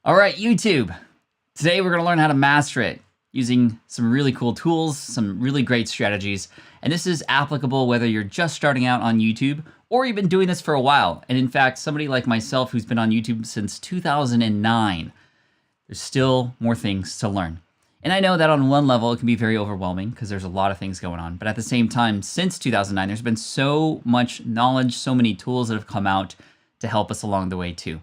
All right, YouTube. Today we're going to learn how to master it using some really cool tools, some really great strategies. And this is applicable whether you're just starting out on YouTube or you've been doing this for a while. And in fact, somebody like myself who's been on YouTube since 2009, there's still more things to learn. And I know that on one level it can be very overwhelming because there's a lot of things going on. But at the same time, since 2009, there's been so much knowledge, so many tools that have come out to help us along the way too.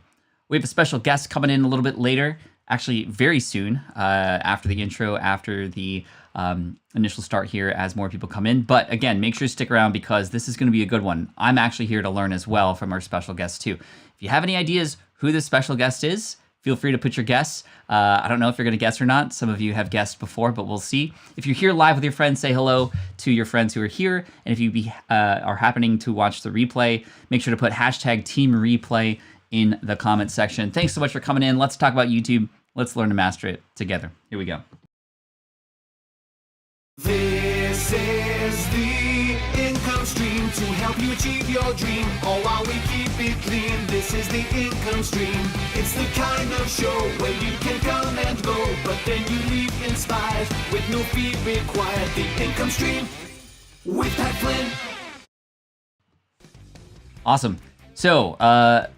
We have a special guest coming in a little bit later, actually very soon, after the intro, after the initial start here as more people come in. But again, make sure you stick around because this is going to be a good one. I'm actually here to learn as well from our special guest too. If you have any ideas who this special guest is, feel free to put your guess. I don't know if you're going to guess or not. Some of you have guessed before, but we'll see. If you're here live with your friends, say hello to your friends who are here. And if you are happening to watch the replay, make sure to put hashtag Team Replay in the comment section. Thanks so much for coming in. Let's talk about YouTube. Let's learn to master it together. Here we go. This is the income stream to help you achieve your dream. All while we keep it clean. This is the income stream. It's the kind of show where you can come and go, but then you leave inspired with no fee required. The income stream with Pat Flynn. Awesome. So,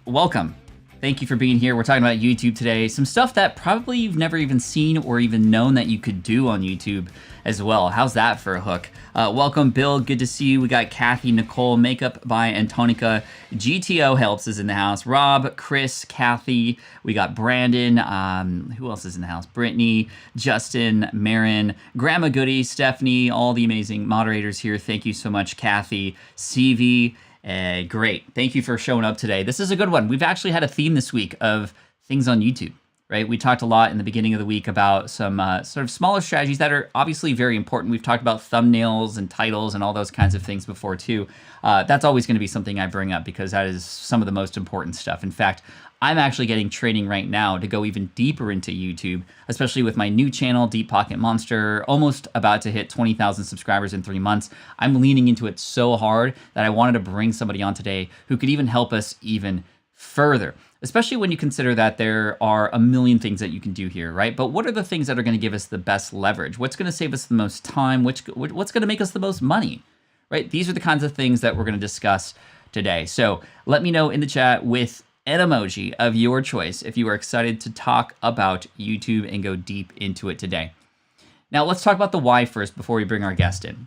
welcome. Thank you for being here. We're talking about YouTube today. Some stuff that probably you've never even seen or even known that you could do on YouTube as well. How's that for a hook? Welcome, Bill. Good to see you. We got Kathy, Nicole, Makeup by Antonica. GTO Helps is in the house. Rob, Chris, Kathy. We got Brandon. Who else is in the house? Brittany, Justin, Marin, Grandma Goody, Stephanie, all the amazing moderators here. Thank you so much, Kathy, CV. Great. Thank you for showing up today. This is a good one. We've actually had a theme this week of things on YouTube, right? We talked a lot in the beginning of the week about some sort of smaller strategies that are obviously very important. We've talked about thumbnails and titles and all those kinds of things before too. That's always going to be something I bring up because that is some of the most important stuff. In fact, I'm actually getting training right now to go even deeper into YouTube, especially with my new channel, Deep Pocket Monster, almost about to hit 20,000 subscribers in 3 months. I'm leaning into it so hard that I wanted to bring somebody on today who could even help us even further, especially when you consider that there are a million things that you can do here, right? But what are the things that are going to give us the best leverage? What's going to save us the most time? What's going to make us the most money, right? These are the kinds of things that we're going to discuss today. So let me know in the chat with an emoji of your choice if you are excited to talk about YouTube and go deep into it today. Now let's talk about the why first before we bring our guest in.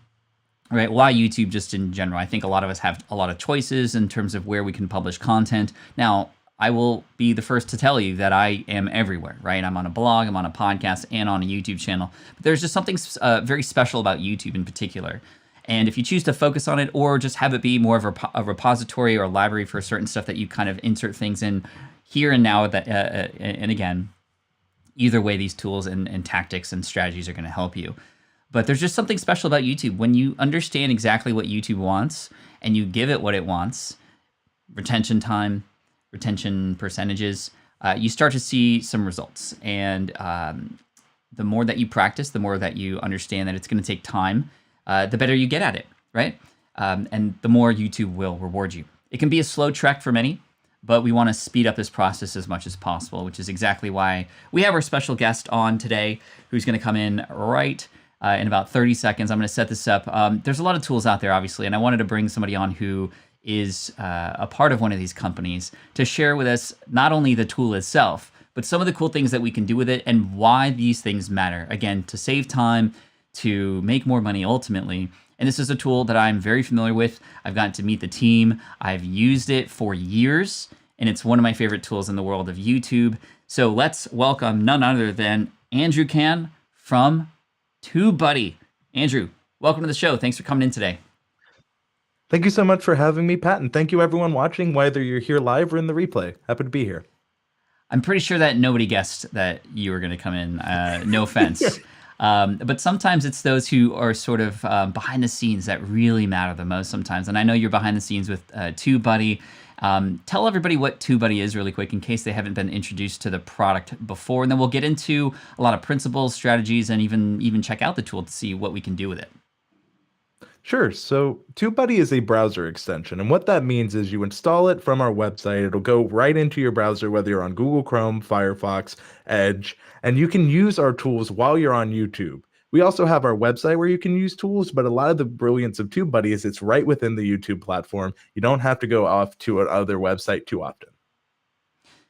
All right, why YouTube just in general? I think a lot of us have a lot of choices in terms of where we can publish content. Now, I will be the first to tell you that I am everywhere, right? I'm on a blog, I'm on a podcast, and on a YouTube channel. But there's just something very special about YouTube in particular. And if you choose to focus on it or just have it be more of a repository or a library for certain stuff that you kind of insert things in here and now, that and again, either way, these tools and tactics and strategies are going to help you. But there's just something special about YouTube. When you understand exactly what YouTube wants and you give it what it wants, retention time, retention percentages, you start to see some results. And the more that you practice, the more that you understand that it's going to take time, the better you get at it, right? And the more YouTube will reward you. It can be a slow trek for many, but we want to speed up this process as much as possible, which is exactly why we have our special guest on today who's going to come in right in about 30 seconds. I'm going to set this up. There's a lot of tools out there, obviously, and I wanted to bring somebody on who is a part of one of these companies to share with us not only the tool itself, but some of the cool things that we can do with it and why these things matter. Again, to save time, to make more money ultimately. And this is a tool that I'm very familiar with. I've gotten to meet the team. I've used it for years, and it's one of my favorite tools in the world of YouTube. So let's welcome none other than Andrew Can from TubeBuddy. Andrew, welcome to the show. Thanks for coming in today. Thank you so much for having me, Pat, and thank you everyone watching, whether you're here live or in the replay. Happy to be here. I'm pretty sure that nobody guessed that you were going to come in. No offense. But sometimes it's those who are sort of behind the scenes that really matter the most sometimes. And I know you're behind the scenes with TubeBuddy. Tell everybody what TubeBuddy is really quick in case they haven't been introduced to the product before. And then we'll get into a lot of principles, strategies, and even check out the tool to see what we can do with it. Sure. So TubeBuddy is a browser extension. And what that means is you install it from our website. It'll go right into your browser, whether you're on Google Chrome, Firefox, Edge, and you can use our tools while you're on YouTube. We also have our website where you can use tools, but a lot of the brilliance of TubeBuddy is it's right within the YouTube platform. You don't have to go off to another website too often.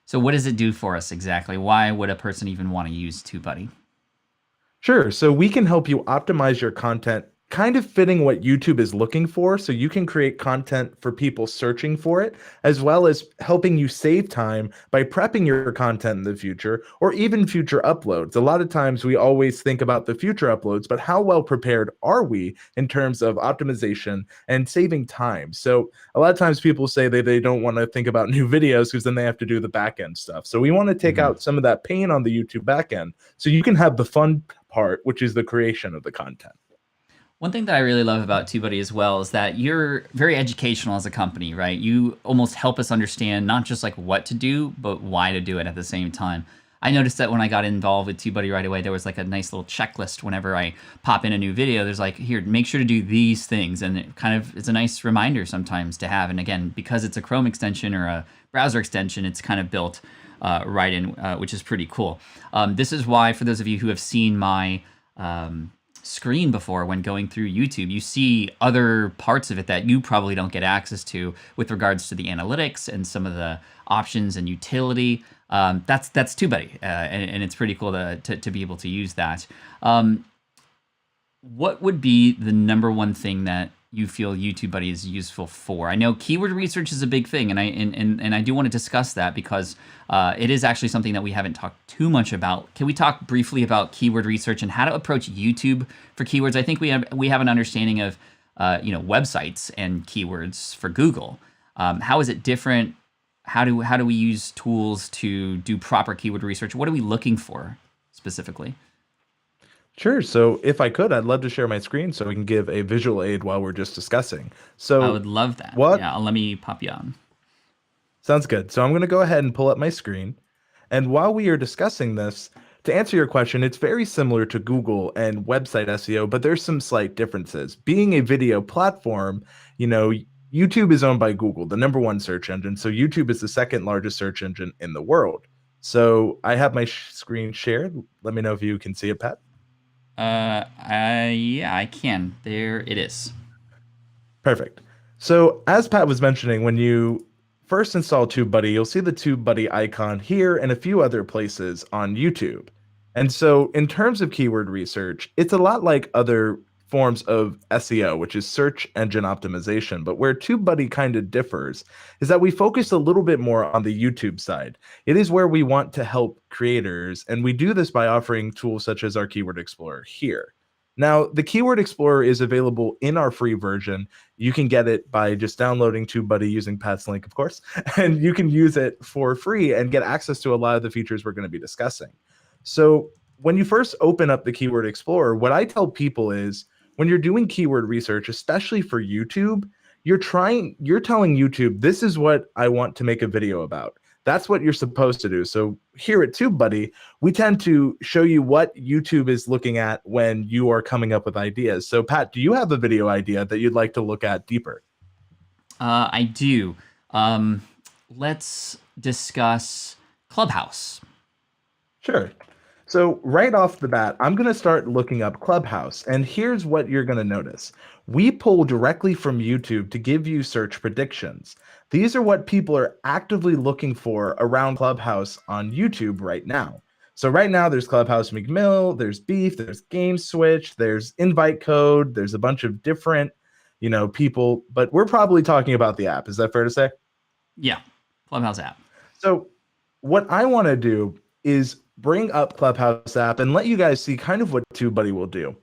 So what does it do for us exactly? Why would a person even want to use TubeBuddy? Sure. So we can help you optimize your content, kind of fitting what YouTube is looking for. So you can create content for people searching for it, as well as helping you save time by prepping your content in the future or even future uploads. A lot of times we always think about the future uploads, but how well prepared are we in terms of optimization and saving time? So a lot of times people say they don't want to think about new videos because then they have to do the back end stuff. So we want to take out some of that pain on the YouTube back end so you can have the fun part, which is the creation of the content. One thing that I really love about TubeBuddy as well is that you're very educational as a company, right? You almost help us understand not just like what to do, but why to do it at the same time. I noticed that when I got involved with TubeBuddy right away, there was like a nice little checklist whenever I pop in a new video. There's like, here, make sure to do these things. And it kind of is a nice reminder sometimes to have. And again, because it's a Chrome extension or a browser extension, it's kind of built right in, which is pretty cool. This is why, for those of you who have seen my screen before when going through YouTube, you see other parts of it that you probably don't get access to with regards to the analytics and some of the options and utility. That's TubeBuddy, and it's pretty cool to be able to use that. What would be the number one thing that you feel YouTubeBuddy is useful for? I know keyword research is a big thing, and I do want to discuss that because it is actually something that we haven't talked too much about. Can we talk briefly about keyword research and how to approach YouTube for keywords? I think we have an understanding of websites and keywords for Google. How is it different? How do we use tools to do proper keyword research? What are we looking for specifically? Sure. So if I could, I'd love to share my screen so we can give a visual aid while we're just discussing. So I would love that. what? Yeah, let me pop you on. Sounds good. So I'm going to go ahead and pull up my screen. And while we are discussing this, to answer your question, it's very similar to Google and website SEO, but there's some slight differences. Being a video platform, YouTube is owned by Google, the #1 search engine. So YouTube is the second largest search engine in the world. So I have my screen shared. Let me know if you can see it, Pat. Yeah, I can. There it is. Perfect. So as Pat was mentioning, when you first install TubeBuddy, you'll see the TubeBuddy icon here and a few other places on YouTube. And so in terms of keyword research, it's a lot like other forms of SEO, which is search engine optimization. But where TubeBuddy kind of differs is that we focus a little bit more on the YouTube side. It is where we want to help creators, and we do this by offering tools such as our Keyword Explorer here. Now, the Keyword Explorer is available in our free version. You can get it by just downloading TubeBuddy using Pat's link, of course, and you can use it for free and get access to a lot of the features we're going to be discussing. So when you first open up the Keyword Explorer, what I tell people is when you're doing keyword research, especially for YouTube, you're telling YouTube, this is what I want to make a video about. That's what you're supposed to do. So here at TubeBuddy, we tend to show you what YouTube is looking at when you are coming up with ideas. So Pat, do you have a video idea that you'd like to look at deeper? I do. Let's discuss Clubhouse. Sure. So right off the bat, I'm going to start looking up Clubhouse. And here's what you're going to notice. We pull directly from YouTube to give you search predictions. These are what people are actively looking for around Clubhouse on YouTube right now. So right now there's Clubhouse McMill, there's Beef, there's Game Switch, there's Invite Code, there's a bunch of different, people, but we're probably talking about the app. Is that fair to say? Yeah, Clubhouse app. So what I want to do is bring up Clubhouse app and let you guys see kind of what TubeBuddy will do.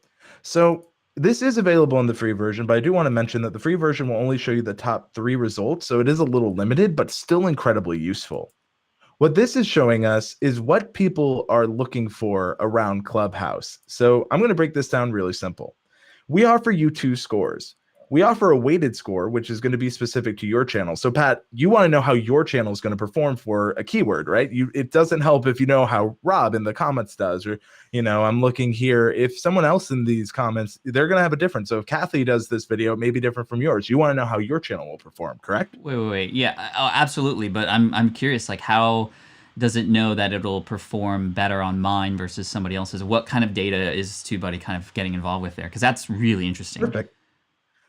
So this is available in the free version, but I do want to mention that the free version will only show you the top 3 results. So it is a little limited, but still incredibly useful. What this is showing us is what people are looking for around Clubhouse. So I'm going to break this down really simple. We offer you 2 scores. we offer a weighted score, which is going to be specific to your channel. So Pat, you want to know how your channel is going to perform for a keyword, right? It doesn't help if you know how Rob in the comments does, or, I'm looking here. If someone else in these comments, they're going to have a difference. So if Kathy does this video, it may be different from yours. You want to know how your channel will perform, correct? Wait. Yeah, absolutely. But I'm curious, like, how does it know that it'll perform better on mine versus somebody else's? What kind of data is TubeBuddy kind of getting involved with there? Because that's really interesting. Perfect.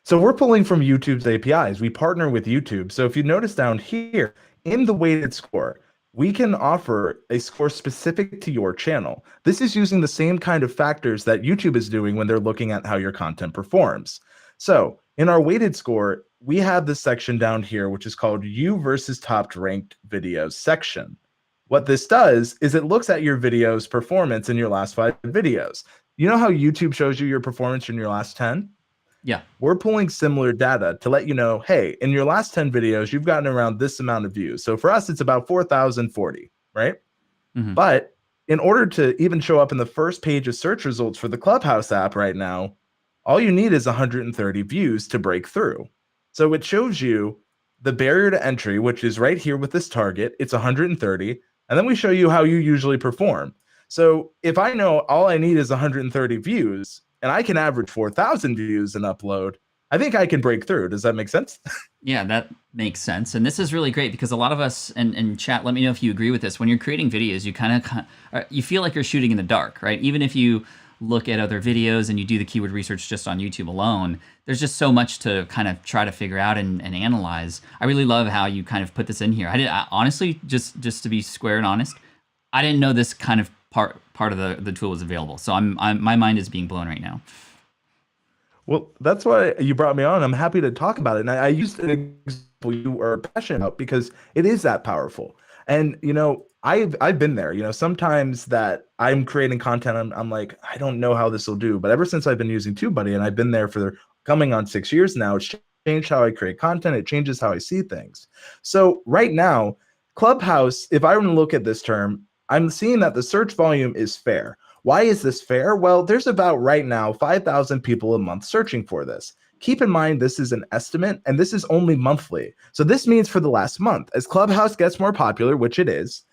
So we're pulling from YouTube's APIs. We partner with YouTube. So if you notice down here in the weighted score, we can offer a score specific to your channel. This is using the same kind of factors that YouTube is doing when they're looking at how your content performs. So in our weighted score, we have this section down here, which is called You versus Top Ranked Videos section. What this does is it looks at your video's performance in your last 5 videos. You know how YouTube shows you your performance in your last 10? Yeah. We're pulling similar data to let you know, hey, in your last 10 videos, you've gotten around this amount of views. So for us, it's about 4,040, right? Mm-hmm. But in order to even show up in the first page of search results for the Clubhouse app right now, all you need is 130 views to break through. So it shows you the barrier to entry, which is right here with this target. It's 130. And then we show you how you usually perform. So if I know all I need is 130 views, and I can average 4,000 views and upload, I think I can break through. Does that make sense? Yeah, that makes sense. And this is really great because a lot of us, and chat, let me know if you agree with this. When you're creating videos, you feel like you're shooting in the dark, right? Even if you look at other videos and you do the keyword research just on YouTube alone, there's just so much to kind of try to figure out and analyze. I really love how you kind of put this in here. I honestly, just to be square and honest, I didn't know this kind of part of the tool was available. So my mind is being blown right now. Well, that's why you brought me on. I'm happy to talk about it. And I used an example you are passionate about because it is that powerful. And, I've been there, sometimes that I'm creating content, I'm like, I don't know how this will do. But ever since I've been using TubeBuddy, and I've been there for coming on 6 years now, it's changed how I create content. It changes how I see things. So right now, Clubhouse, if I were to look at this term, I'm seeing that the search volume is fair. Why is this fair? Well, there's about right now 5,000 people a month searching for this. Keep in mind, this is an estimate, and this is only monthly. So this means for the last month, as Clubhouse gets more popular, which it is,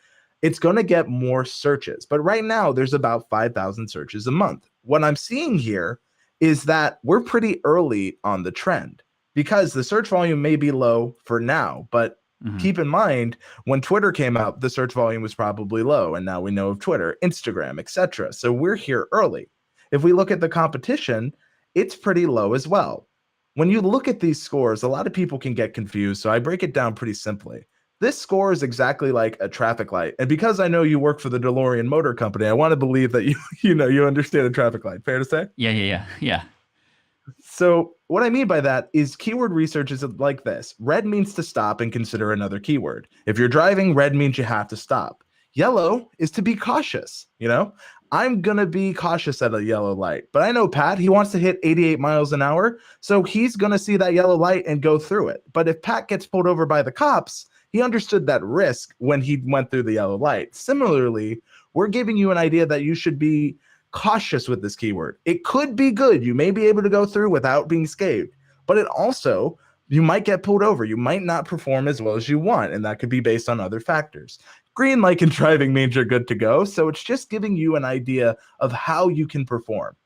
it's going to get more searches. But right now, there's about 5,000 searches a month. What I'm seeing here is that we're pretty early on the trend because the search volume may be low for now, but keep in mind, when Twitter came out, the search volume was probably low, and now we know of Twitter, Instagram, etc. So we're here early. If we look at the competition, it's pretty low as well. When you look at these scores, a lot of people can get confused, so I break it down pretty simply. This score is exactly like a traffic light, and because I know you work for the DeLorean Motor Company, I want to believe that you understand a traffic light. Fair to say? Yeah. So what I mean by that is keyword research is like this. Red means to stop and consider another keyword. If you're driving, red means you have to stop. Yellow is to be cautious. I'm going to be cautious at a yellow light, but I know Pat, he wants to hit 88 miles an hour. So he's going to see that yellow light and go through it. But if Pat gets pulled over by the cops, he understood that risk when he went through the yellow light. Similarly, we're giving you an idea that you should be cautious with this keyword. It could be good. You may be able to go through without being scathed, but it also, you might get pulled over. You might not perform as well as you want, and that could be based on other factors. Green light and driving means you're good to go, so it's just giving you an idea of how you can perform.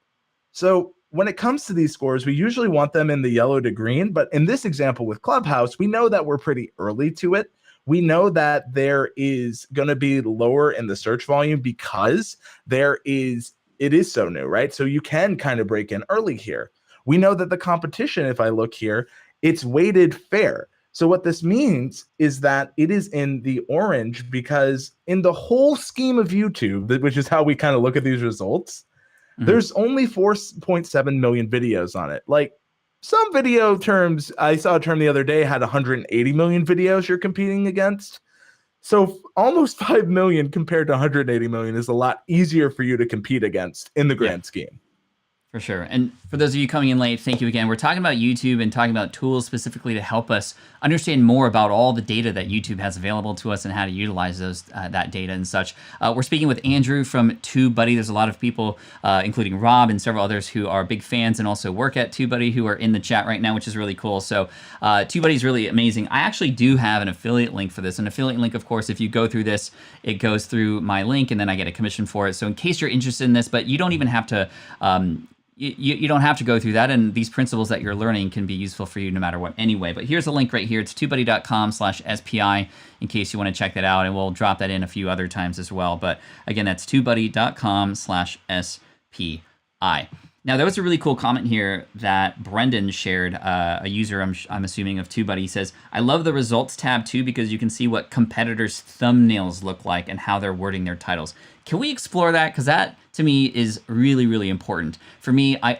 So when it comes to these scores, we usually want them in the yellow to green, but in this example with Clubhouse, we know that we're pretty early to it. We know that there is going to be lower in the search volume because it is so new, right? So you can kind of break in early here. We know that the competition, if I look here, it's weighted fair. So what this means is that it is in the orange because in the whole scheme of YouTube, which is how we kind of look at these results, there's only 4.7 million videos on it. Like some video terms, I saw a term the other day had 180 million videos you're competing against. So almost 5 million compared to 180 million is a lot easier for you to compete against in the grand scheme. For sure. And for those of you coming in late, thank you again. We're talking about YouTube and talking about tools specifically to help us understand more about all the data that YouTube has available to us and how to utilize those that data and such. We're speaking with Andrew from TubeBuddy. There's a lot of people, including Rob and several others, who are big fans and also work at TubeBuddy who are in the chat right now, which is really cool. So TubeBuddy is really amazing. I actually do have an affiliate link for this. An affiliate link, of course, if you go through this, it goes through my link and then I get a commission for it. So in case you're interested in this, but you don't even have to you don't have to go through that, and these principles that you're learning can be useful for you no matter what anyway. But here's a link right here. It's tubebuddy.com/SPI in case you want to check that out, and we'll drop that in a few other times as well. But again, that's tubebuddy.com/SPI. Now, there was a really cool comment here that Brendan shared, a user, I'm assuming, of TubeBuddy. He says, I love the results tab too because you can see what competitors' thumbnails look like and how they're wording their titles. Can we explore that? Because that, to me, is really, really important. For me, I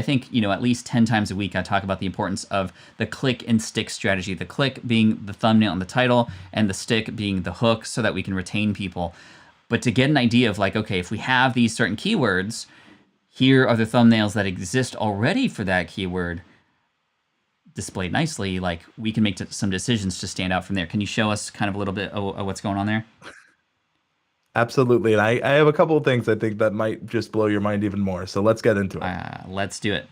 think, at least 10 times a week, I talk about the importance of the click and stick strategy. The click being the thumbnail and the title, and the stick being the hook so that we can retain people. But to get an idea of like, okay, if we have these certain keywords, here are the thumbnails that exist already for that keyword displayed nicely. Like we can make some decisions to stand out from there. Can you show us kind of a little bit of what's going on there? Absolutely. And I have a couple of things I think that might just blow your mind even more. So let's get into it. Let's do it.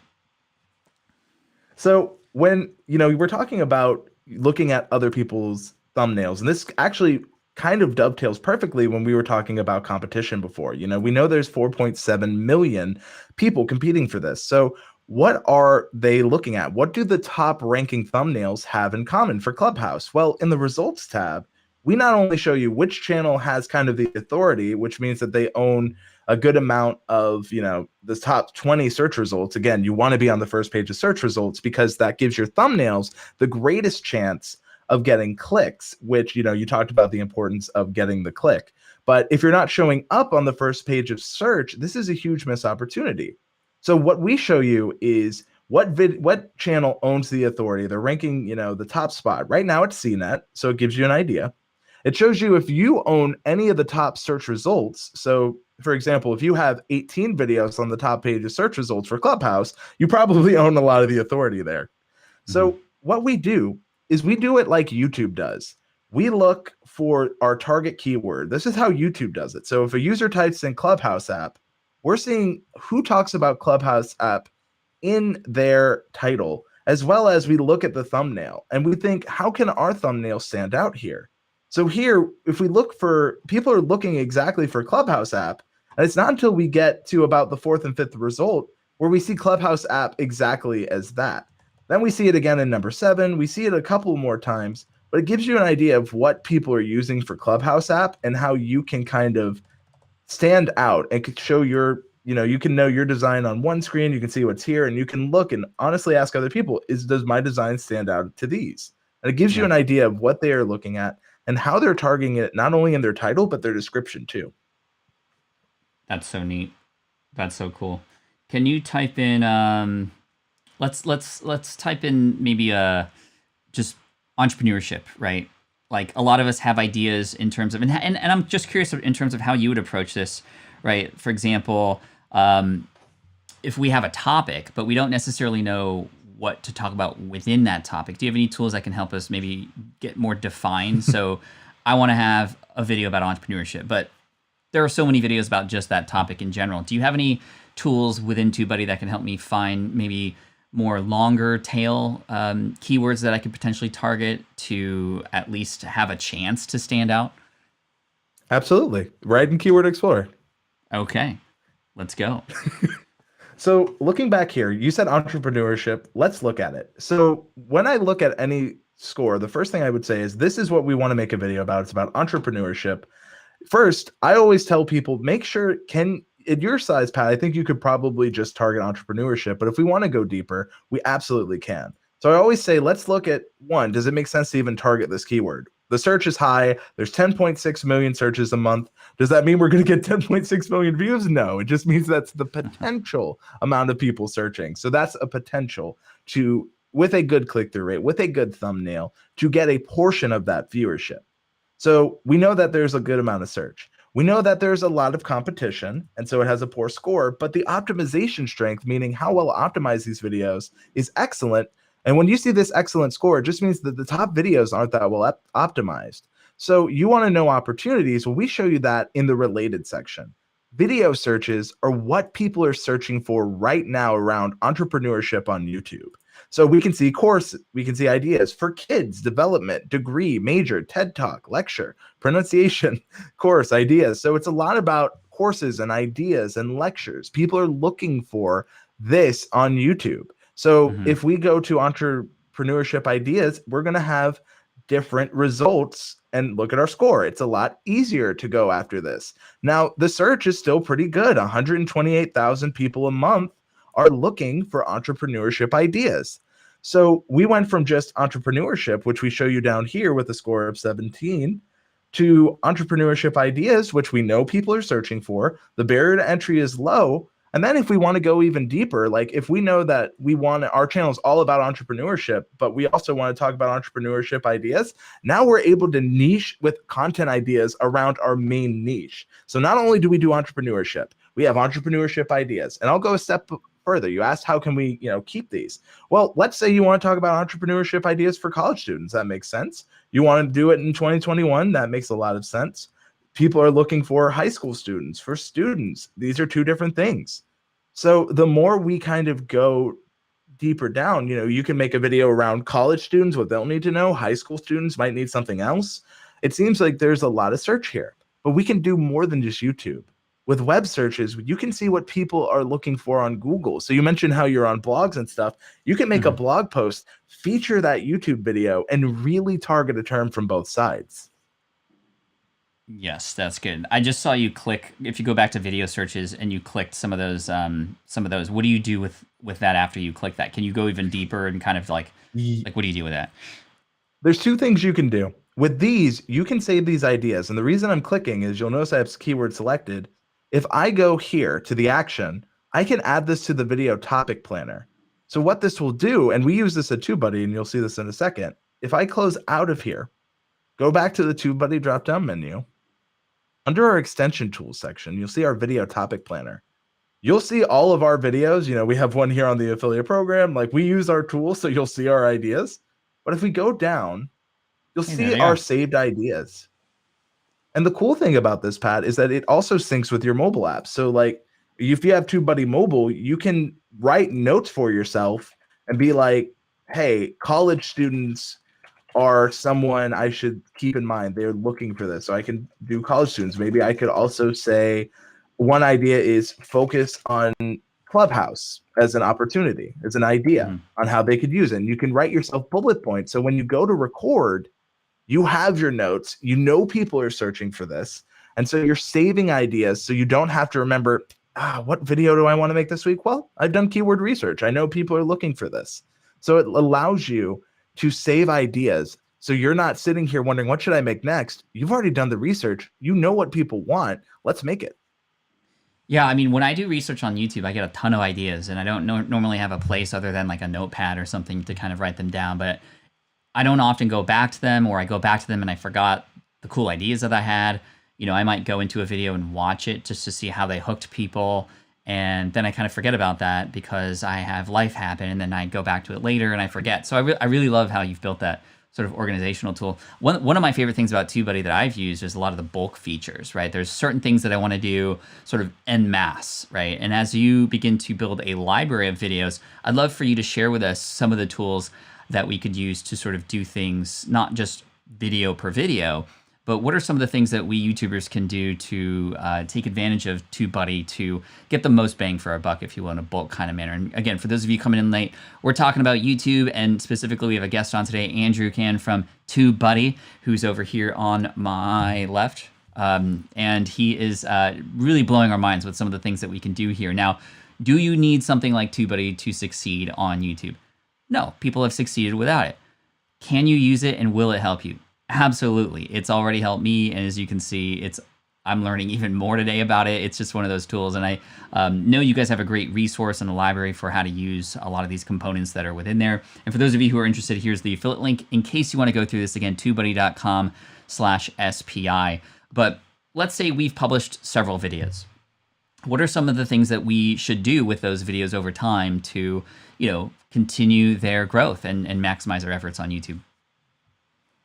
So when, we're talking about looking at other people's thumbnails, and this actually kind of dovetails perfectly when we were talking about competition before. We know there's 4.7 million people competing for this. So what are they looking at? What do the top ranking thumbnails have in common for Clubhouse? Well, in the results tab, we not only show you which channel has kind of the authority, which means that they own a good amount of, the top 20 search results. Again, you want to be on the first page of search results because that gives your thumbnails the greatest chance of getting clicks, which, you talked about the importance of getting the click. But if you're not showing up on the first page of search, this is a huge missed opportunity. So what we show you is what channel owns the authority. They're ranking, the top spot. Right now it's CNET, so it gives you an idea. It shows you if you own any of the top search results. So for example, if you have 18 videos on the top page of search results for Clubhouse, you probably own a lot of the authority there. So what we do is we do it like YouTube does. We look for our target keyword. This is how YouTube does it. So if a user types in Clubhouse app, we're seeing who talks about Clubhouse app in their title, as well as we look at the thumbnail and we think, how can our thumbnail stand out here? So here, if we look for, people are looking exactly for Clubhouse app, and it's not until we get to about the 4th and 5th result where we see Clubhouse app exactly as that. Then we see it again in number 7. We see it a couple more times, but it gives you an idea of what people are using for Clubhouse app and how you can kind of stand out and show your, you can know your design on one screen, you can see what's here, and you can look and honestly ask other people, does my design stand out to these? And it gives you an idea of what they are looking at and how they're targeting it, not only in their title, but their description too. That's so neat. That's so cool. Can you type in, let's type in maybe just entrepreneurship, right? Like a lot of us have ideas in terms of, and I'm just curious in terms of how you would approach this, right? For example, if we have a topic, but we don't necessarily know what to talk about within that topic, do you have any tools that can help us maybe get more defined? So I want to have a video about entrepreneurship, but there are so many videos about just that topic in general. Do you have any tools within TubeBuddy that can help me find maybe more longer tail keywords that I could potentially target to at least have a chance to stand out? Absolutely. Right in Keyword Explorer. Okay, let's go. So looking back here, you said entrepreneurship. Let's look at it. So when I look at any score, the first thing I would say is this is what we want to make a video about. It's about entrepreneurship. First, I always tell people, make sure, at your size, Pat, I think you could probably just target entrepreneurship. But if we want to go deeper, we absolutely can. So I always say, let's look at one, does it make sense to even target this keyword? The search is high. There's 10.6 million searches a month. Does that mean we're going to get 10.6 million views? No, it just means that's the potential amount of people searching. So that's a potential to, with a good click-through rate, with a good thumbnail, to get a portion of that viewership. So we know that there's a good amount of search. We know that there's a lot of competition, and so it has a poor score, but the optimization strength, meaning how well optimized these videos, is excellent. And when you see this excellent score, it just means that the top videos aren't that well optimized. So you want to know opportunities? Well, we show you that in the related section. Video searches are what people are searching for right now around entrepreneurship on YouTube. So we can see courses, we can see ideas for kids, development, degree, major, TED Talk, lecture, pronunciation, course, ideas. So it's a lot about courses and ideas and lectures. People are looking for this on YouTube. So if we go to entrepreneurship ideas, we're going to have different results, and look at our score. It's a lot easier to go after this. Now, the search is still pretty good. 128,000 people a month are looking for entrepreneurship ideas. So we went from just entrepreneurship, which we show you down here with a score of 17, to entrepreneurship ideas, which we know people are searching for. The barrier to entry is low. And then if we want to go even deeper, like if we know that our channel is all about entrepreneurship, but we also want to talk about entrepreneurship ideas, now we're able to niche with content ideas around our main niche. So not only do we do entrepreneurship, we have entrepreneurship ideas. And I'll go a step further. You asked, how can we, keep these? Well, let's say you want to talk about entrepreneurship ideas for college students. That makes sense. You want to do it in 2021. That makes a lot of sense. People are looking for high school students, for students. These are two different things. So the more we kind of go deeper down, you can make a video around college students, what they'll need to know. High school students might need something else. It seems like there's a lot of search here, but we can do more than just YouTube. With web searches, you can see what people are looking for on Google. So you mentioned how you're on blogs and stuff. You can make a blog post, feature that YouTube video, and really target a term from both sides. Yes, that's good. I just saw you click, if you go back to video searches and you clicked some of those, what do you do with that after you click that? Can you go even deeper and kind of like what do you do with that? There's two things you can do. With these, you can save these ideas. And the reason I'm clicking is you'll notice I have keyword selected. If I go here to the action, I can add this to the video topic planner. So what this will do, and we use this at TubeBuddy, and you'll see this in a second. If I close out of here, go back to the TubeBuddy drop-down menu, under our extension tools section, you'll see our video topic planner. You'll see all of our videos. We have one here on the affiliate program. Like, we use our tools, so you'll see our ideas. But if we go down, you'll see our saved ideas. And the cool thing about this, Pat, is that it also syncs with your mobile app. So like, if you have TubeBuddy mobile, you can write notes for yourself and be like, hey, college students are someone I should keep in mind. They're looking for this. So I can do college students. Maybe I could also say one idea is focus on Clubhouse as an opportunity, as an idea on how they could use it. And you can write yourself bullet points. So when you go to record, you have your notes, people are searching for this. And so you're saving ideas. So you don't have to remember, what video do I want to make this week? Well, I've done keyword research. I know people are looking for this. So it allows you to save ideas. So you're not sitting here wondering, what should I make next? You've already done the research. You know what people want. Let's make it. Yeah, I mean, when I do research on YouTube, I get a ton of ideas, and I don't normally have a place other than like a notepad or something to kind of write them down. But I don't often go back to them, or I go back to them and I forgot the cool ideas that I had. I might go into a video and watch it just to see how they hooked people. And then I kind of forget about that because I have life happen, and then I go back to it later and I forget. So I really love how you've built that sort of organizational tool. One of my favorite things about TubeBuddy that I've used is a lot of the bulk features, right? There's certain things that I want to do sort of en masse, right? And as you begin to build a library of videos, I'd love for you to share with us some of the tools that we could use to sort of do things, not just video per video, but what are some of the things that we YouTubers can do to take advantage of TubeBuddy to get the most bang for our buck, if you will, in a bulk kind of manner? And again, for those of you coming in late, we're talking about YouTube, and specifically we have a guest on today, Andrew Can from TubeBuddy, who's over here on my left. And he is really blowing our minds with some of the things that we can do here. Now, do you need something like TubeBuddy to succeed on YouTube? No, people have succeeded without it. Can you use it, and will it help you? Absolutely. It's already helped me, and as you can see, I'm learning even more today about it. It's just one of those tools, and I know you guys have a great resource in the library for how to use a lot of these components that are within there. And for those of you who are interested, here's the affiliate link in case you want to go through this again, tubebuddy.com/SPI. But let's say we've published several videos. What are some of the things that we should do with those videos over time to, continue their growth and maximize our efforts on YouTube?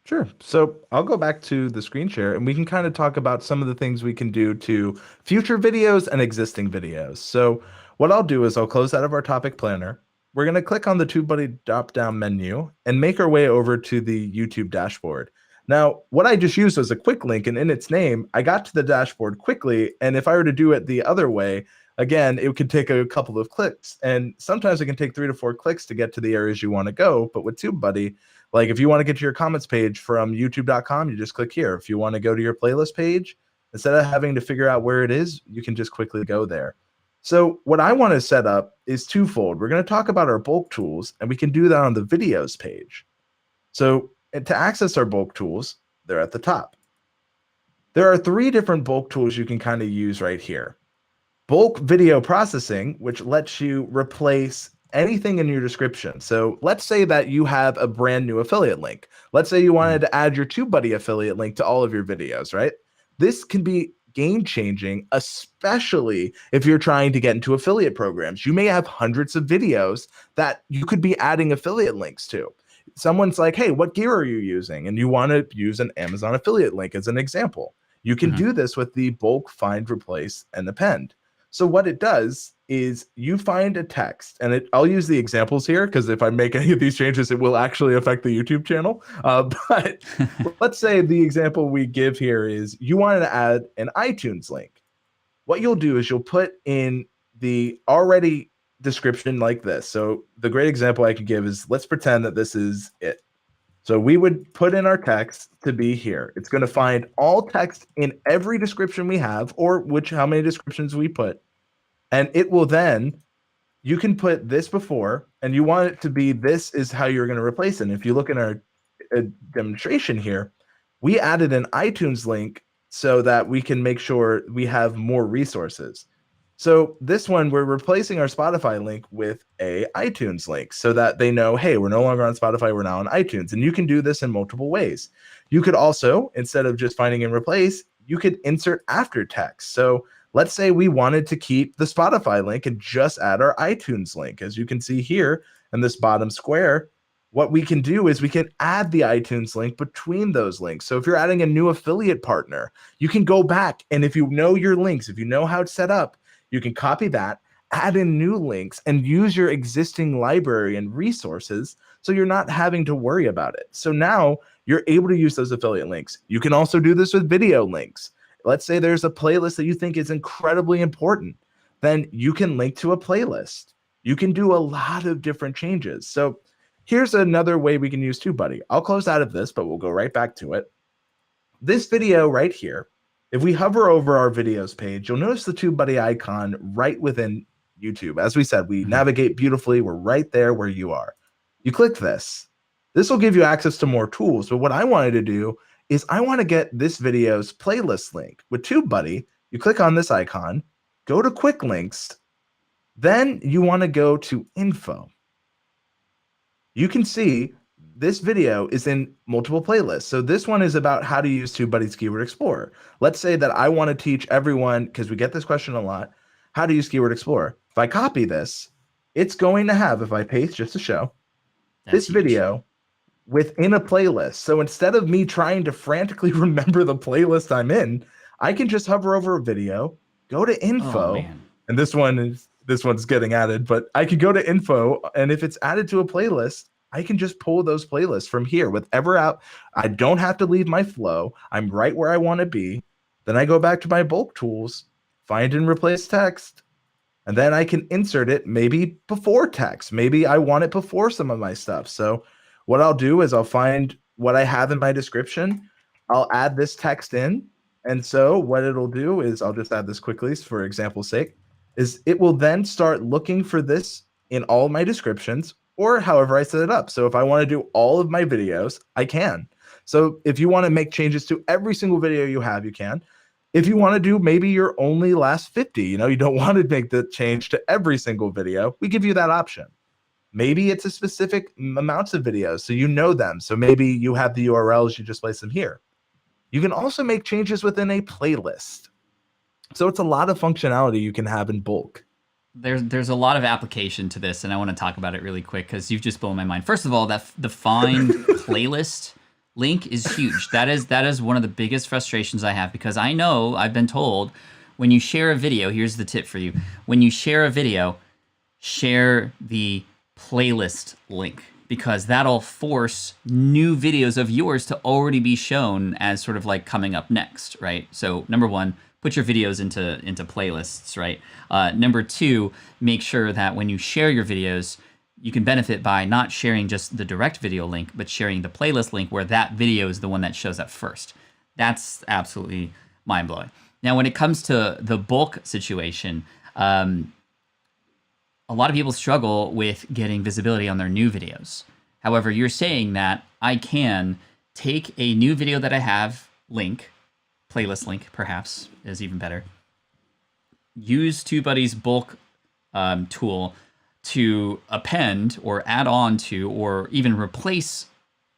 Sure. So I'll go back to the screen share and we can kind of talk about some of the things we can do to future videos and existing videos. So what I'll do is I'll close out of our topic planner. We're going to click on the TubeBuddy drop-down menu and make our way over to the YouTube dashboard. Now, what I just used was a quick link, and in its name, I got to the dashboard quickly. And if I were to do it the other way, again, it could take a couple of clicks. And sometimes it can take 3 to 4 clicks to get to the areas you want to go. But with TubeBuddy, like if you want to get to your comments page from youtube.com, you just click here. If you want to go to your playlist page, instead of having to figure out where it is, you can just quickly go there. So what I want to set up is twofold. We're going to talk about our bulk tools, and we can do that on the videos page. So to access our bulk tools, they're at the top. There are 3 different bulk tools you can kind of use right here. Bulk video processing, which lets you replace anything in your description. So let's say that you have a brand new affiliate link. Let's say you wanted to add your TubeBuddy affiliate link to all of your videos, right? This can be game changing, especially if you're trying to get into affiliate programs. You may have hundreds of videos that you could be adding affiliate links to. Someone's like, hey, what gear are you using? And you want to use an Amazon affiliate link as an example. You can do this with the bulk find, replace, and append. So what it does is you find a text, and I'll use the examples here because if I make any of these changes, it will actually affect the YouTube channel. But let's say the example we give here is you wanted to add an iTunes link. What you'll do is you'll put in the already description like this. So the great example I could give is, let's pretend that this is it. So we would put in our text to be here. It's going to find all text in every description we have, or how many descriptions we put. And it will then, you can put this before, and you want it to be, this is how you're going to replace it. And if you look in our demonstration here, we added an iTunes link so that we can make sure we have more resources. So this one, we're replacing our Spotify link with a iTunes link so that they know, hey, we're no longer on Spotify, we're now on iTunes. And you can do this in multiple ways. You could also, instead of just finding and replace, you could insert after text. So let's say we wanted to keep the Spotify link and just add our iTunes link. As you can see here in this bottom square, what we can do is we can add the iTunes link between those links. So if you're adding a new affiliate partner, you can go back, and if you know your links, if you know how it's set up, you can copy that, add in new links, and use your existing library and resources so you're not having to worry about it. So now you're able to use those affiliate links. You can also do this with video links. Let's say there's a playlist that you think is incredibly important. Then you can link to a playlist. You can do a lot of different changes. So here's another way we can use TubeBuddy. I'll close out of this, but we'll go right back to it. This video right here, if we hover over our videos page, you'll notice the TubeBuddy icon right within YouTube. As we said, we navigate beautifully. We're right there where you are. You click this. This will give you access to more tools. But what I wanted to do is I want to get this video's playlist link. With TubeBuddy, you click on this icon, go to quick links, then you want to go to info. You can see this video is in multiple playlists. So this one is about how to use TubeBuddy's Keyword Explorer. Let's say that I want to teach everyone, because we get this question a lot, how to use Keyword Explorer. If I copy this, it's going to have, if I paste just to show, this video within a playlist. So instead of me trying to frantically remember the playlist I'm in, I can just hover over a video, go to info, and this one's getting added, but I could go to info, and if it's added to a playlist, I can just pull those playlists from here, whatever out. I don't have to leave my flow. I'm right where I want to be. Then I go back to my bulk tools, find and replace text, and then I can insert it maybe before text. Maybe I want it before some of my stuff. So what I'll do is I'll find what I have in my description. I'll add this text in. And so what it'll do is, I'll just add this quickly for example's sake, is it will then start looking for this in all my descriptions, or however I set it up. So if I want to do all of my videos, I can. So if you want to make changes to every single video you have, you can. If you want to do maybe your only last 50, you don't want to make the change to every single video, we give you that option. Maybe it's a specific amounts of videos, so you know them. So maybe you have the URLs, you just place them here. You can also make changes within a playlist. So it's a lot of functionality you can have in bulk. There's a lot of application to this, and I want to talk about it really quick because you've just blown my mind. First of all, that the find playlist link is huge. That is one of the biggest frustrations I have, because I know, I've been told, when you share a video, here's the tip for you. When you share a video, share the playlist link, because that'll force new videos of yours to already be shown as sort of like coming up next, right? So number one, put your videos into playlists, right? Number two, make sure that when you share your videos, you can benefit by not sharing just the direct video link, but sharing the playlist link where that video is the one that shows up first. That's absolutely mind-blowing. Now, when it comes to the bulk situation, a lot of people struggle with getting visibility on their new videos. However, you're saying that I can take a new video that I have, playlist link perhaps is even better, use TubeBuddy's bulk tool to append or add on to or even replace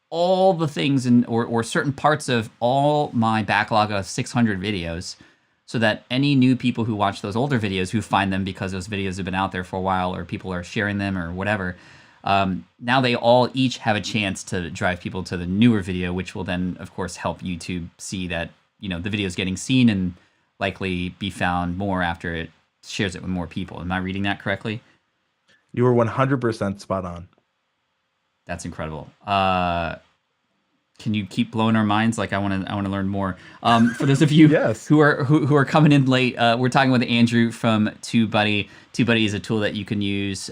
all the things or certain parts of all my backlog of 600 videos, so that any new people who watch those older videos, who find them because those videos have been out there for a while or people are sharing them or whatever, now they all each have a chance to drive people to the newer video, which will then, of course, help YouTube see that, you know, the video is getting seen and likely be found more after it shares it with more people. Am I reading that correctly? You were 100% spot on. That's incredible. Can you keep blowing our minds? Like, I want to learn more. For those of you Yes. who are coming in late, we're talking with Andrew from TubeBuddy. TubeBuddy is a tool that you can use,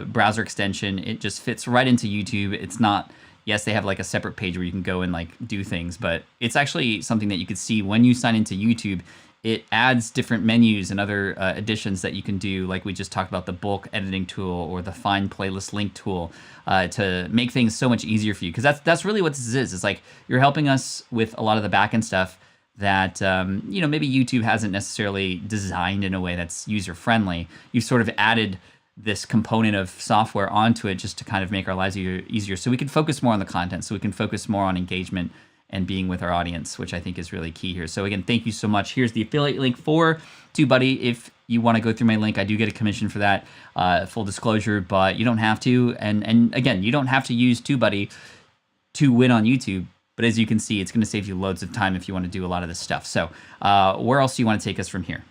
browser extension. It just fits right into YouTube. It's not, yes, they have like a separate page where you can go and like do things, but it's actually something that you could see when you sign into YouTube. It adds different menus and other additions that you can do, like we just talked about, the bulk editing tool or the find playlist link tool, to make things so much easier for you. Because that's really what this is. It's like you're helping us with a lot of the backend stuff that you know, maybe YouTube hasn't necessarily designed in a way that's user friendly. You've sort of added this component of software onto it just to kind of make our lives easier, so we can focus more on the content, so we can focus more on engagement and being with our audience, which I think is really key here. So again, thank you so much. Here's the affiliate link for TubeBuddy. If you want to go through my link, I do get a commission for that, full disclosure, but you don't have to. And again, you don't have to use TubeBuddy to win on YouTube, but as you can see, it's going to save you loads of time if you want to do a lot of this stuff. So where else do you want to take us from here?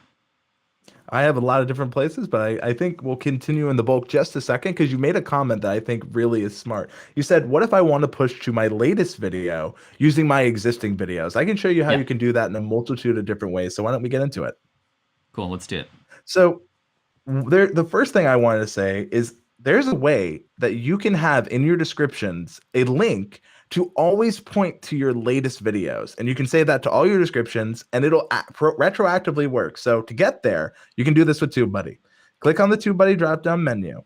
I have a lot of different places, but I think we'll continue in the bulk just a second, because you made a comment that I think really is smart. You said, what if I want to push to my latest video using my existing videos? I can show you how you can do that in a multitude of different ways. So why don't we get into it? Cool, let's do it. So the first thing I wanted to say is there's a way that you can have in your descriptions a link to always point to your latest videos. And you can say that to all your descriptions and it'll retroactively work. So to get there, you can do this with TubeBuddy. Click on the TubeBuddy drop-down menu.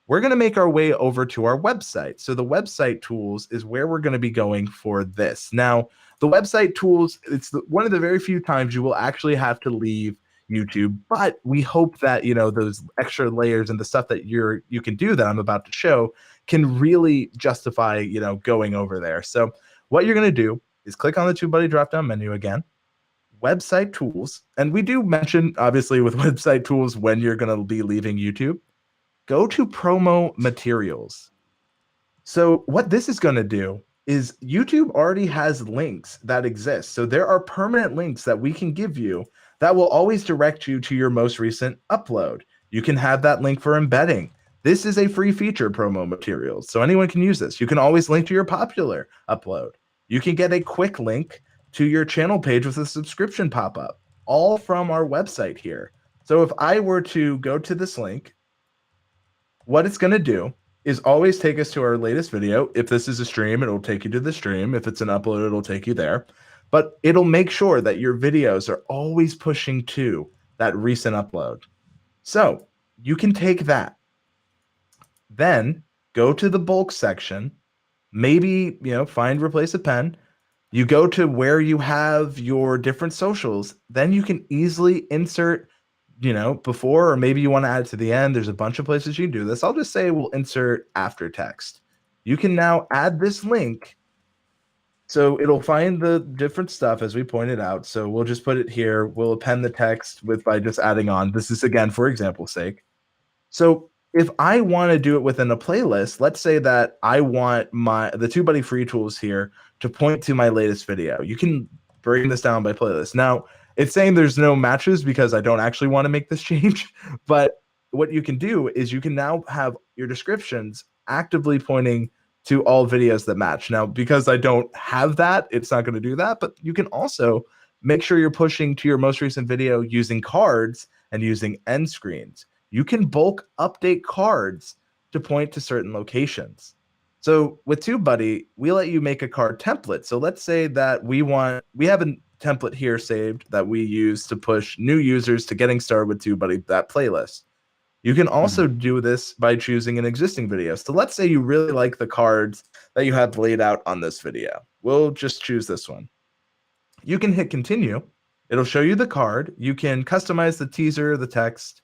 We're going to make our way over to our website. So the website tools is where we're going to be going for this. Now, the website tools, it's one of the very few times you will actually have to leave YouTube, but we hope that, you know, those extra layers and the stuff that you can do that I'm about to show can really justify, you know, going over there. So what you're going to do is click on the TubeBuddy drop-down menu again, website tools, and we do mention obviously with website tools when you're going to be leaving YouTube. Go to promo materials. So what this is going to do is YouTube already has links that exist. So there are permanent links that we can give you that will always direct you to your most recent upload. You can have that link for embedding. This is a free feature, promo materials, so anyone can use this. You can always link to your popular upload. You can get a quick link to your channel page with a subscription pop-up, all from our website here. So if I were to go to this link, what it's going to do is always take us to our latest video. If this is a stream, it'll take you to the stream. If it's an upload, it'll take you there. But it'll make sure that your videos are always pushing to that recent upload. So you can take that. Then go to the bulk section, maybe, you know, find replace a pen. You go to where you have your different socials, then you can easily insert, you know, before, or maybe you want to add it to the end. There's a bunch of places you can do this. I'll just say we'll insert after text. You can now add this link So it'll find the different stuff as we pointed out. So we'll just put it here. We'll append the text with by just adding on. This is again for example's sake. So if I want to do it within a playlist, let's say that I want the TubeBuddy free tools here to point to my latest video. You can break this down by playlist. Now, it's saying there's no matches because I don't actually want to make this change, but what you can do is you can now have your descriptions actively pointing to all videos that match. Now, because I don't have that, it's not going to do that, but you can also make sure you're pushing to your most recent video using cards and using end screens. You can bulk update cards to point to certain locations. So with TubeBuddy, we let you make a card template. So let's say that we have a template here saved that we use to push new users to getting started with TubeBuddy, that playlist. You can also do this by choosing an existing video. So let's say you really like the cards that you have laid out on this video. We'll just choose this one. You can hit continue. It'll show you the card. You can customize the teaser, the text.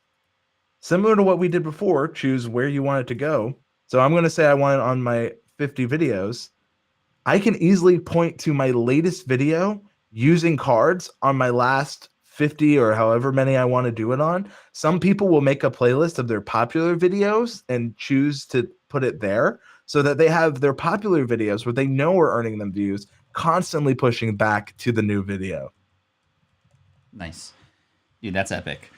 Similar to what we did before, choose where you want it to go. So I'm going to say I want it on my 50 videos. I can easily point to my latest video using cards on my last 50 or however many I want to do it on. Some people will make a playlist of their popular videos and choose to put it there so that they have their popular videos where they know are earning them views, constantly pushing back to the new video. Nice. Dude, that's epic.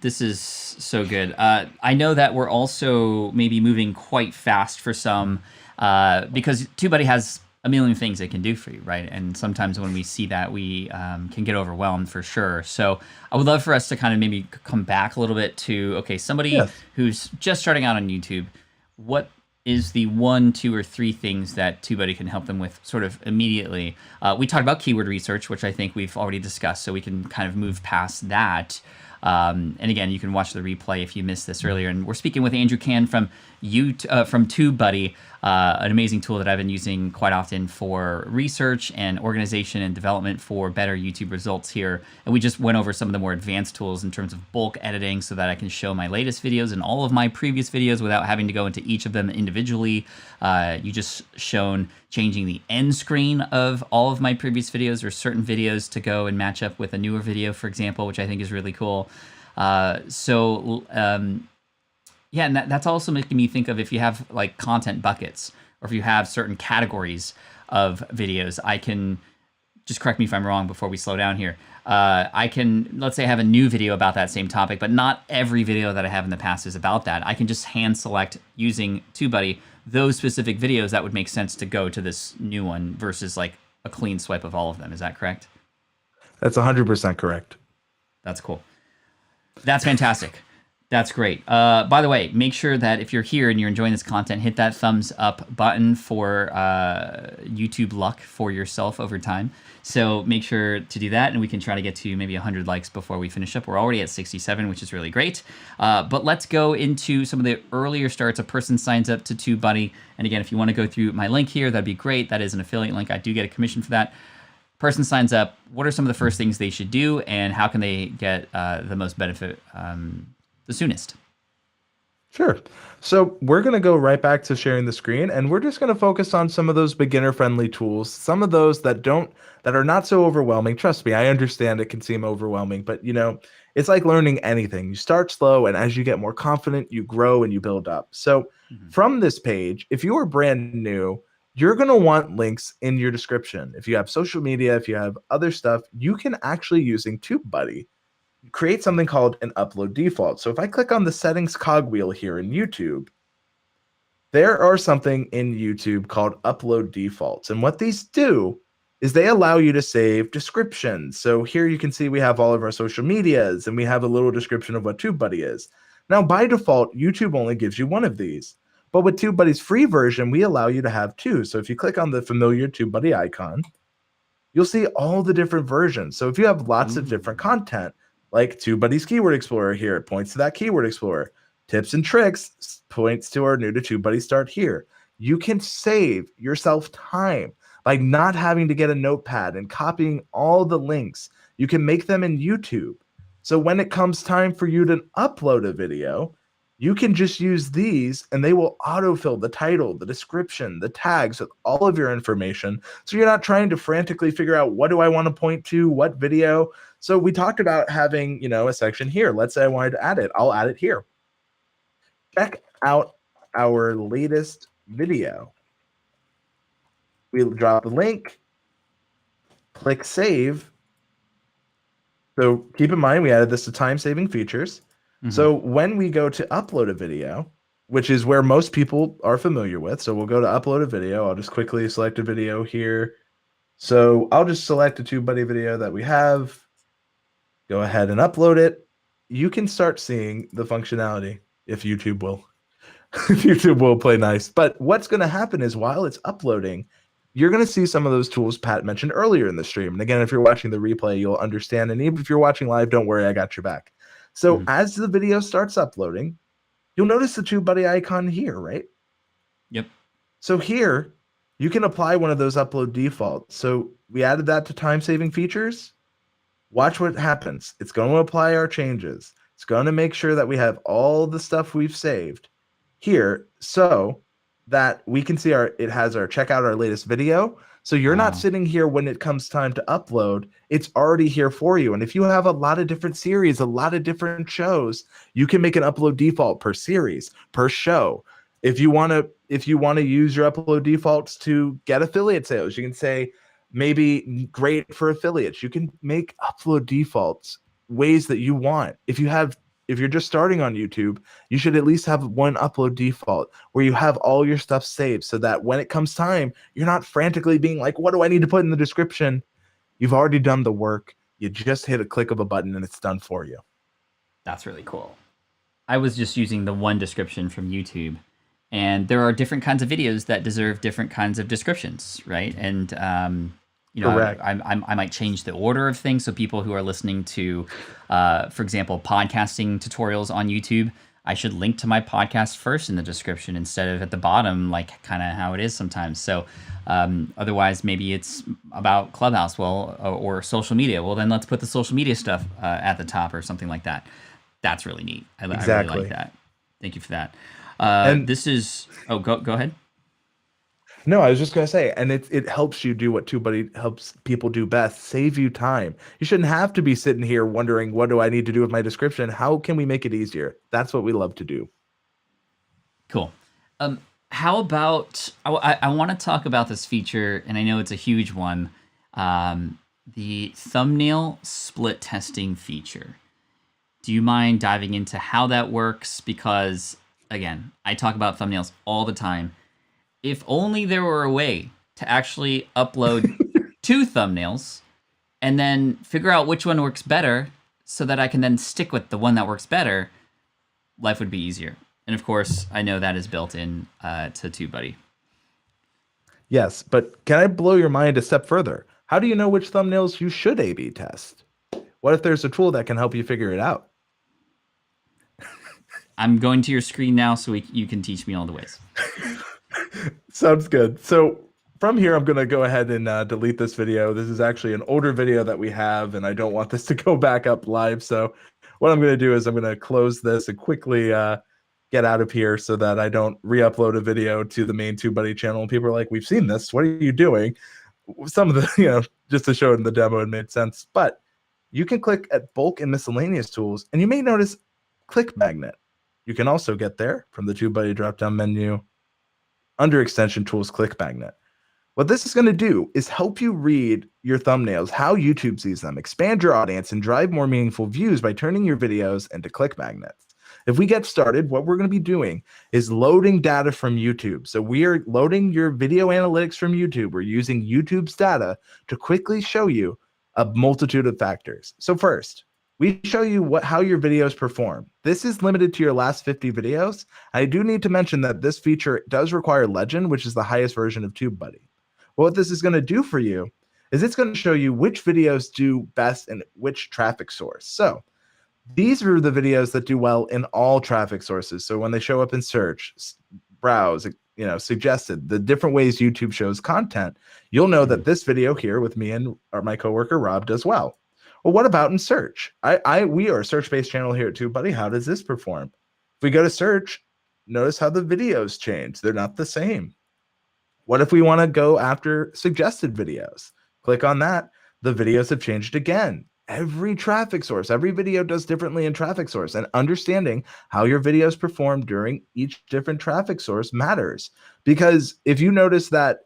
This is so good. I know that we're also maybe moving quite fast for some because TubeBuddy has a million things it can do for you, right? And sometimes when we see that, we can get overwhelmed for sure. So I would love for us to kind of maybe come back a little bit to, okay, somebody who's just starting out on YouTube, what is the 1, 2, or 3 things that TubeBuddy can help them with sort of immediately? We talked about keyword research, which I think we've already discussed, so we can kind of move past that. And again, you can watch the replay if you missed this earlier. And we're speaking with Andrew Can from TubeBuddy, an amazing tool that I've been using quite often for research and organization and development for better YouTube results here. And we just went over some of the more advanced tools in terms of bulk editing so that I can show my latest videos and all of my previous videos without having to go into each of them individually. You just shown changing the end screen of all of my previous videos or certain videos to go and match up with a newer video, for example, which I think is really cool. Yeah, and that's also making me think of if you have like content buckets or if you have certain categories of videos, I can, just correct me if I'm wrong before we slow down here. I can, let's say I have a new video about that same topic, but not every video that I have in the past is about that. I can just hand select using TubeBuddy those specific videos that would make sense to go to this new one versus like a clean swipe of all of them. Is that correct? That's 100% correct. That's cool. That's fantastic. That's great. By the way, make sure that if you're here and you're enjoying this content, hit that thumbs up button for YouTube luck for yourself over time. So make sure to do that, and we can try to get to maybe 100 likes before we finish up. We're already at 67, which is really great. But let's go into some of the earlier starts. A person signs up to TubeBuddy. And again, if you want to go through my link here, that'd be great. That is an affiliate link. I do get a commission for that. Person signs up. What are some of the first things they should do, and how can they get the most benefit the soonest? Sure. So we're going to go right back to sharing the screen, and we're just going to focus on some of those beginner-friendly tools, some of those that are not so overwhelming. Trust me, I understand it can seem overwhelming, but it's like learning anything. You start slow, and as you get more confident, you grow and you build up. So from this page, if you are brand new, you're going to want links in your description. If you have social media, if you have other stuff, you can actually, using TubeBuddy, create something called an upload default. So if I click on the settings cogwheel here in YouTube, there are something in YouTube called upload defaults. And what these do is they allow you to save descriptions. So here you can see we have all of our social medias, and we have a little description of what TubeBuddy is. Now, by default, YouTube only gives you one of these. But with TubeBuddy's free version, we allow you to have 2. So if you click on the familiar TubeBuddy icon, you'll see all the different versions. So if you have lots of different content, like TubeBuddy's Keyword Explorer here, it points to that Keyword Explorer. Tips and Tricks points to our new to TubeBuddy start here. You can save yourself time by not having to get a notepad and copying all the links. You can make them in YouTube. So when it comes time for you to upload a video, You can just use these and they will autofill the title, the description, the tags with all of your information. So you're not trying to frantically figure out what do I want to point to, what video. So we talked about having, a section here. Let's say I wanted to add it. I'll add it here. Check out our latest video. We'll drop the link, click save. So keep in mind, we added this to time-saving features. So when we go to upload a video, which is where most people are familiar with, so we'll go to upload a video. I'll just quickly select a video here. So I'll just select a TubeBuddy video that we have, go ahead and upload it. You can start seeing the functionality if YouTube will. YouTube will play nice. But what's going to happen is while it's uploading, you're going to see some of those tools Pat mentioned earlier in the stream. And again, if you're watching the replay, you'll understand. And even if you're watching live, don't worry, I got your back. So as the video starts uploading, you'll notice the TubeBuddy icon here, right? Yep. So here, you can apply one of those upload defaults. So we added that to time-saving features. Watch what happens. It's going to apply our changes. It's going to make sure that we have all the stuff we've saved here so that we can see it has our check out our latest video. So you're not sitting here when it comes time to upload. It's already here for you. And if you have a lot of different series, a lot of different shows, you can make an upload default per series, per show. If you want to use your upload defaults to get affiliate sales, you can say maybe great for affiliates. You can make upload defaults ways that you want. If you're just starting on YouTube, you should at least have one upload default where you have all your stuff saved so that when it comes time, you're not frantically being like, what do I need to put in the description? You've already done the work. You just hit a click of a button and it's done for you. That's really cool. I was just using the one description from YouTube, and there are different kinds of videos that deserve different kinds of descriptions, right? And Correct. I might change the order of things. So people who are listening to, for example, podcasting tutorials on YouTube, I should link to my podcast first in the description instead of at the bottom, like kind of how it is sometimes. So otherwise, maybe it's about Clubhouse, or social media. Well, then let's put the social media stuff at the top or something like that. That's really neat. I really like that. Thank you for that. And this is, go ahead. No, I was just going to say, and it helps you do what TubeBuddy helps people do best, save you time. You shouldn't have to be sitting here wondering, what do I need to do with my description? How can we make it easier? That's what we love to do. Cool. How about, I want to talk about this feature, and I know it's a huge one, the thumbnail split testing feature. Do you mind diving into how that works? Because, again, I talk about thumbnails all the time. If only there were a way to actually upload 2 thumbnails and then figure out which one works better so that I can then stick with the one that works better, life would be easier. And of course, I know that is built in to TubeBuddy. Yes, but can I blow your mind a step further? How do you know which thumbnails you should A/B test? What if there's a tool that can help you figure it out? I'm going to your screen now so you can teach me all the ways. Sounds good. So from here, I'm going to go ahead and delete this video. This is actually an older video that we have, and I don't want this to go back up live. So what I'm going to do is I'm going to close this and quickly get out of here so that I don't re-upload a video to the main TubeBuddy channel. And people are like, we've seen this. What are you doing? Some of the, just to show it in the demo, it made sense. But you can click at bulk and miscellaneous tools, and you may notice click magnet. You can also get there from the TubeBuddy drop-down menu. Under extension tools, click magnet. What this is going to do is help you read your thumbnails, how YouTube sees them, expand your audience, and drive more meaningful views by turning your videos into click magnets. If we get started, what we're going to be doing is loading data from YouTube. So we are loading your video analytics from YouTube. We're using YouTube's data to quickly show you a multitude of factors. So first, we show you how your videos perform. This is limited to your last 50 videos. I do need to mention that this feature does require Legend, which is the highest version of TubeBuddy. What this is going to do for you is it's going to show you which videos do best in which traffic source. So these are the videos that do well in all traffic sources. So when they show up in search, browse, suggested, the different ways YouTube shows content, you'll know that this video here with me and my coworker Rob does well. Well, what about in search? We are a search-based channel here at TubeBuddy. How does this perform? If we go to search, notice how the videos change. They're not the same. What if we want to go after suggested videos? Click on that. The videos have changed again. Every traffic source, every video does differently in traffic source, and understanding how your videos perform during each different traffic source matters. Because if you notice that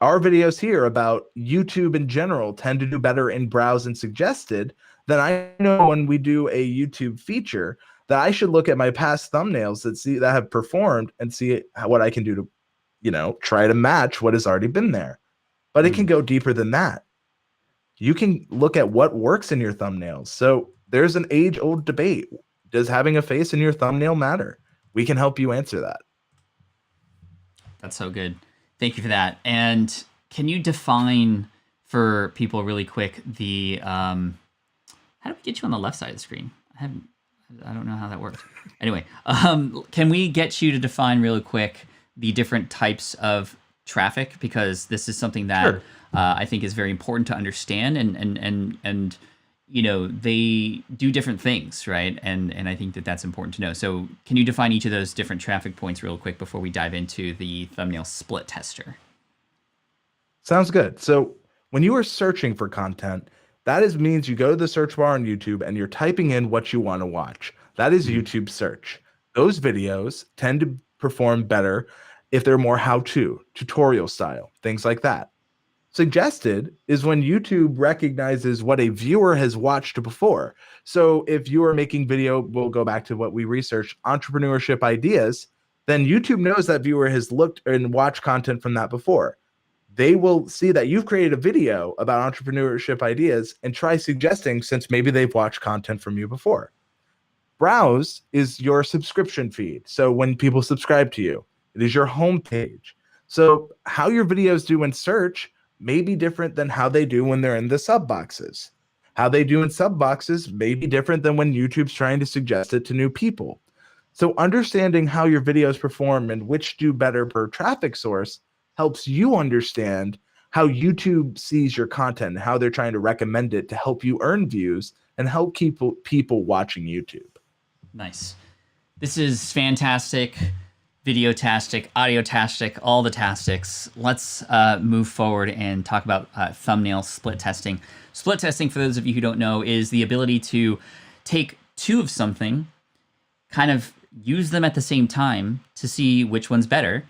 our videos here about YouTube in general tend to do better in browse and suggested, then I know when we do a YouTube feature that I should look at my past thumbnails that have performed and see what I can do to, try to match what has already been there. But it can go deeper than that. You can look at what works in your thumbnails. So there's an age-old debate. Does having a face in your thumbnail matter? We can help you answer that. That's so good. Thank you for that. And can you define for people really quick the how do we get you on the left side of the screen? I don't know how that works. Anyway, can we get you to define really quick the different types of traffic, because this is something that Sure. I think is very important to understand, and they do different things, right? And I think that that's important to know. So can you define each of those different traffic points real quick before we dive into the thumbnail split tester? Sounds good. So when you are searching for content, means you go to the search bar on YouTube and you're typing in what you want to watch. That is YouTube search. Those videos tend to perform better if they're more how-to, tutorial style, things like that. Suggested is when YouTube recognizes what a viewer has watched before. So if you are making video, we'll go back to what we researched, entrepreneurship ideas, then YouTube knows that viewer has looked and watched content from that before. They will see that you've created a video about entrepreneurship ideas and try suggesting, since maybe they've watched content from you before. Browse is your subscription feed. So when people subscribe to you, it is your homepage. So how your videos do in search may be different than how they do when they're in the sub boxes. How they do in sub boxes may be different than when YouTube's trying to suggest it to new people. So understanding how your videos perform and which do better per traffic source helps you understand how YouTube sees your content and how they're trying to recommend it to help you earn views and help keep people watching YouTube. Nice. This is fantastic. Video-tastic, audio-tastic, all the tastics. Let's move forward and talk about thumbnail split testing. Split testing, for those of you who don't know, is the ability to take two of something, kind of use them at the same time to see which one's better,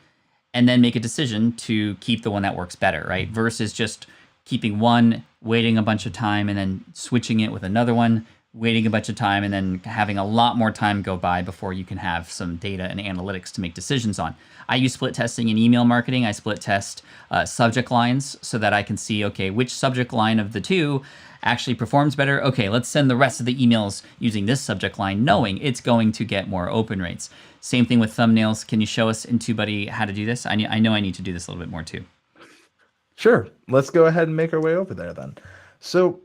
and then make a decision to keep the one that works better, right? Versus just keeping one, waiting a bunch of time, and then switching it with another one, waiting a bunch of time, and then having a lot more time go by before you can have some data and analytics to make decisions on. I use split testing in email marketing. I split test subject lines so that I can see, okay, which subject line of the two actually performs better. Okay, let's send the rest of the emails using this subject line, knowing it's going to get more open rates. Same thing with thumbnails. Can you show us in TubeBuddy how to do this? I know I need to do this a little bit more too. Sure. Let's go ahead and make our way over there then. So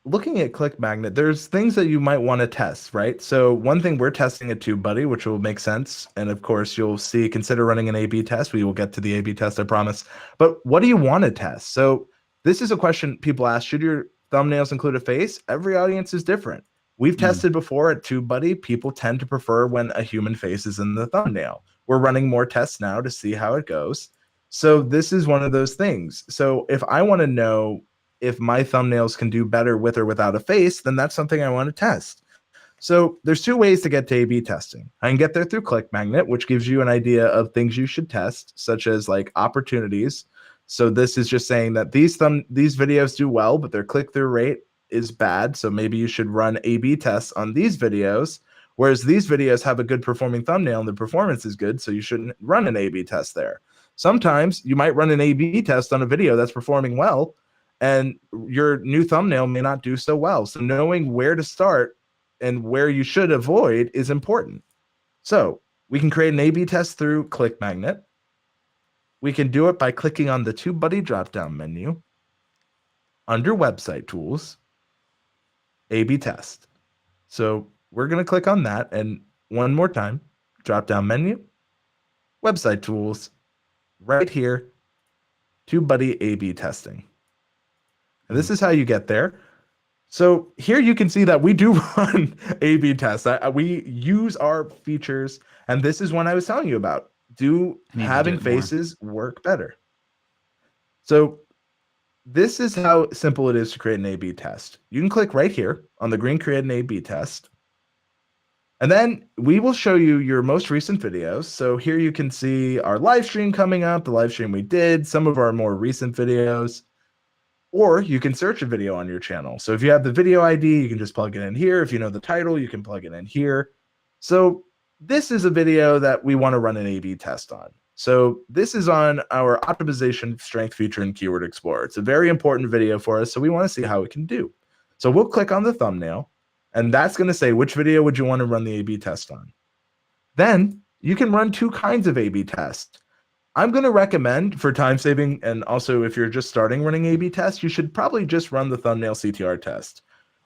looking at Click Magnet, there's things that you might want to test, right? So one thing we're testing at TubeBuddy, which will make sense. And of course, you'll see, consider running an A/B test. We will get to the A/B test, I promise. But what do you want to test? So this is a question people ask. Should your thumbnails include a face? Every audience is different. We've tested before at TubeBuddy. People tend to prefer when a human face is in the thumbnail. We're running more tests now to see how it goes. So this is one of those things. So if I want to know if my thumbnails can do better with or without a face, then that's something I want to test. So there's two ways to get to A/B testing. I can get there through Click Magnet, which gives you an idea of things you should test, such as like opportunities. So this is just saying that these videos do well, but their click-through rate is bad. So maybe you should run A/B tests on these videos, whereas these videos have a good performing thumbnail and the performance is good, so you shouldn't run an A/B test there. Sometimes you might run an A/B test on a video that's performing well, and your new thumbnail may not do so well. So knowing where to start and where you should avoid is important. So we can create an A/B test through Click Magnet. We can do it by clicking on the TubeBuddy drop-down menu. Under Website Tools, A/B test. So we're going to click on that. And one more time, drop-down menu, Website Tools, right here, TubeBuddy A/B testing. And this is how you get there. So here you can see that we do run A/B tests. We use our features, and this is one I was telling you about. Do I need to do having it more. faces work better? So this is how simple it is to create an A/B test. You can click right here on the green create an A/B test. And then we will show you your most recent videos. So here you can see our live stream coming up, the live stream we did, some of our more recent videos. Or you can search a video on your channel. So if you have the video ID, you can just plug it in here. If you know the title, you can plug it in here. So this is a video that we want to run an A/B test on. So this is on our optimization strength feature in Keyword Explorer. It's a very important video for us, so we want to see how it can do. So we'll click on the thumbnail, and that's going to say which video would you want to run the A/B test on. Then you can run two kinds of A/B tests. I'm going to recommend, for time saving, and also if you're just starting running A/B tests, you should probably just run the thumbnail CTR test.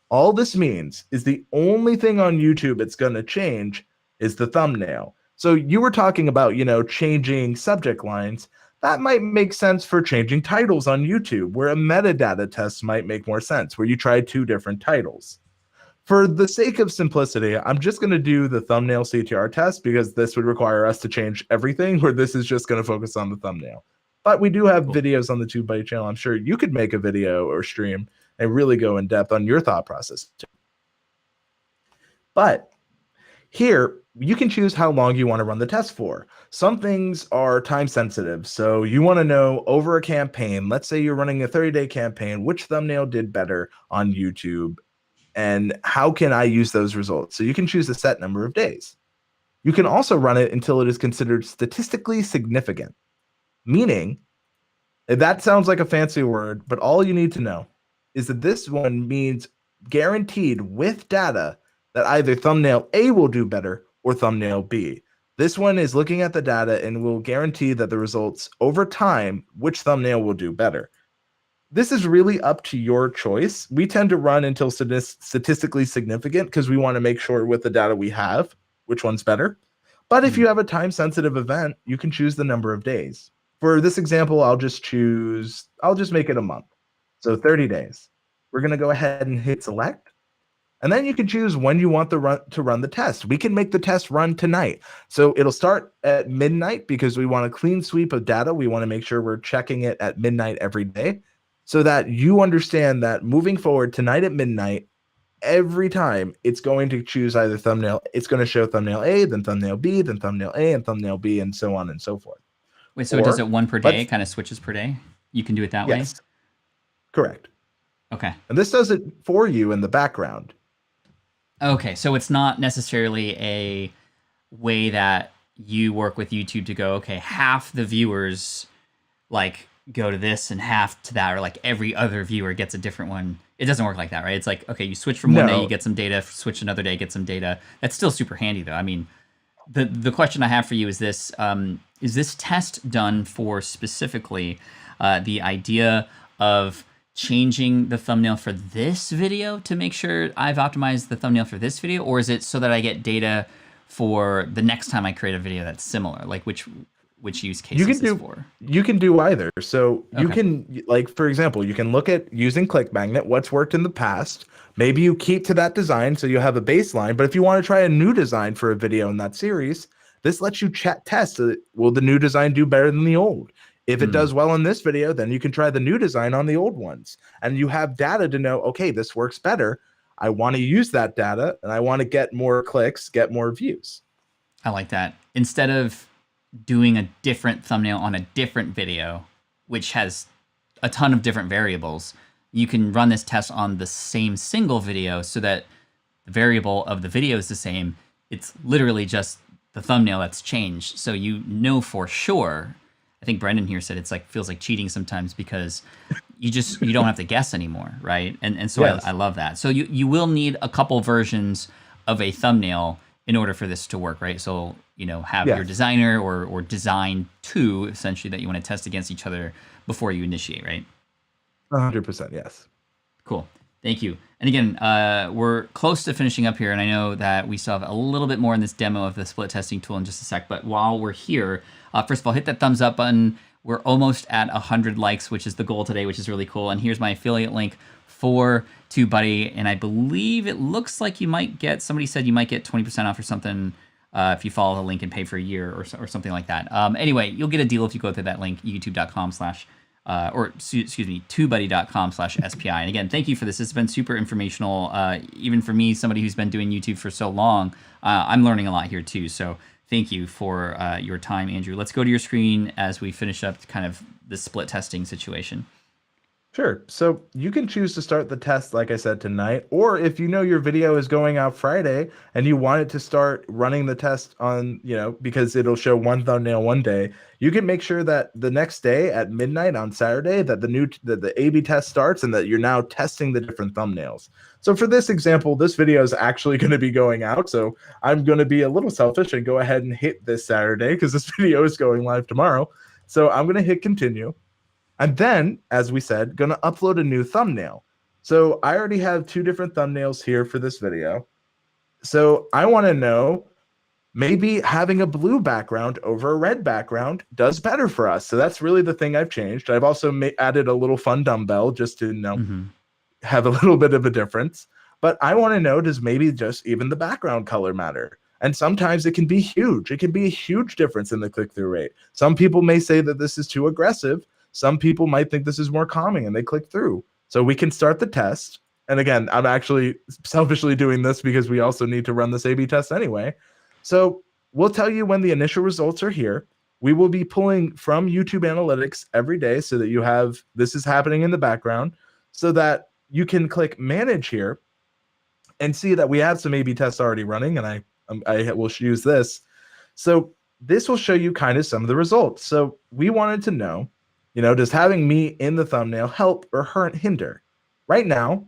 All this means is the only thing on YouTube it's going to change is the thumbnail. So you were talking about, changing subject lines. That might make sense for changing titles on YouTube, where a metadata test might make more sense, where you try two different titles. For the sake of simplicity, I'm just going to do the thumbnail CTR test because this would require us to change everything, where this is just going to focus on the thumbnail. But we do have videos on the TubeBuddy channel. I'm sure you could make a video or stream and really go in depth on your thought process too. But here, you can choose how long you want to run the test for. Some things are time sensitive. So you want to know over a campaign, let's say you're running a 30-day campaign, which thumbnail did better on YouTube, and how can I use those results? So you can choose a set number of days. You can also run it until it is considered statistically significant, meaning that sounds like a fancy word, but all you need to know is that this one means guaranteed with data that either thumbnail A will do better or thumbnail B. This one is looking at the data and will guarantee that the results over time, which thumbnail will do better. This is really up to your choice. We tend to run until statistically significant because we want to make sure with the data we have, which one's better. But if you have a time-sensitive event, you can choose the number of days. For this example, I'll just make it a month. So 30 days. We're going to go ahead and hit select. And then you can choose when you want to run the test. We can make the test run tonight. So it'll start at midnight because we want a clean sweep of data. We want to make sure we're checking it at midnight every day so that you understand that moving forward tonight at midnight, every time it's going to choose either thumbnail. It's going to show thumbnail A, then thumbnail B, then thumbnail A, and thumbnail B, and so on and so forth. Wait, so it does it one per day? It kind of switches per day? You can do it that way? Yes, correct. Okay. And this does it for you in the background. Okay, so it's not necessarily a way that you work with YouTube to go, okay, half the viewers like go to this and half to that, or like every other viewer gets a different one. It doesn't work like that, right? It's like, okay, you switch from one day, you get some data, switch another day, get some data. That's still super handy though. I mean, the question I have for you is this test done for specifically the idea of changing the thumbnail for this video to make sure I've optimized the thumbnail for this video, or is it so that I get data for the next time I create a video that's similar? Like which use case is this for? You can do either. So you can, like, for example, you can look at using Click Magnet, what's worked in the past. Maybe you keep to that design so you have a baseline, but if you want to try a new design for a video in that series, this lets you test, will the new design do better than the old? If it does well in this video, then you can try the new design on the old ones. And you have data to know, okay, this works better. I want to use that data and I want to get more clicks, get more views. I like that. Instead of doing a different thumbnail on a different video, which has a ton of different variables, you can run this test on the same single video so that the variable of the video is the same. It's literally just the thumbnail that's changed. So you know for sure. I think Brendan here said it's like feels like cheating sometimes because you don't have to guess anymore, right? And so yes. I love that. So you will need a couple versions of a thumbnail in order for this to work, right? So have your designer or design two essentially that you want to test against each other before you initiate, right? 100%, yes. Cool. Thank you. And again, we're close to finishing up here, and I know that we still have a little bit more in this demo of the split testing tool in just a sec, but while we're here, first of all, hit that thumbs up button. We're almost at 100 likes, which is the goal today, which is really cool. And here's my affiliate link for TubeBuddy, and I believe it looks like you might get, somebody said you might get 20% off or something if you follow the link and pay for a year or something like that. Anyway, you'll get a deal if you go through that link, TubeBuddy.com/SPI. And again, thank you for this. It's been super informational. Even for me, somebody who's been doing YouTube for so long, I'm learning a lot here too. So thank you for your time, Andrew. Let's go to your screen as we finish up kind of the split testing situation. Sure. So you can choose to start the test, like I said, tonight, or if you know your video is going out Friday and you want it to start running the test on, because it'll show one thumbnail one day, you can make sure that the next day at midnight on Saturday that the A/B test starts and that you're now testing the different thumbnails. So for this example, this video is actually going to be going out. So I'm going to be a little selfish and go ahead and hit this Saturday because this video is going live tomorrow. So I'm going to hit continue. And then, as we said, going to upload a new thumbnail. So I already have 2 different thumbnails here for this video. So I want to know, maybe having a blue background over a red background does better for us. So that's really the thing I've changed. I've also added a little fun dumbbell just to have a little bit of a difference. But I want to know, does maybe just even the background color matter? And sometimes it can be huge. It can be a huge difference in the click-through rate. Some people may say that this is too aggressive. Some people might think this is more calming and they click through. So we can start the test. And again, I'm actually selfishly doing this because we also need to run this A/B test anyway. So we'll tell you when the initial results are here. We will be pulling from YouTube Analytics every day so that you have, this is happening in the background, so that you can click manage here and see that we have some A/B tests already running. And I will use this. So this will show you kind of some of the results. So we wanted to know, does having me in the thumbnail help or hinder? Right now,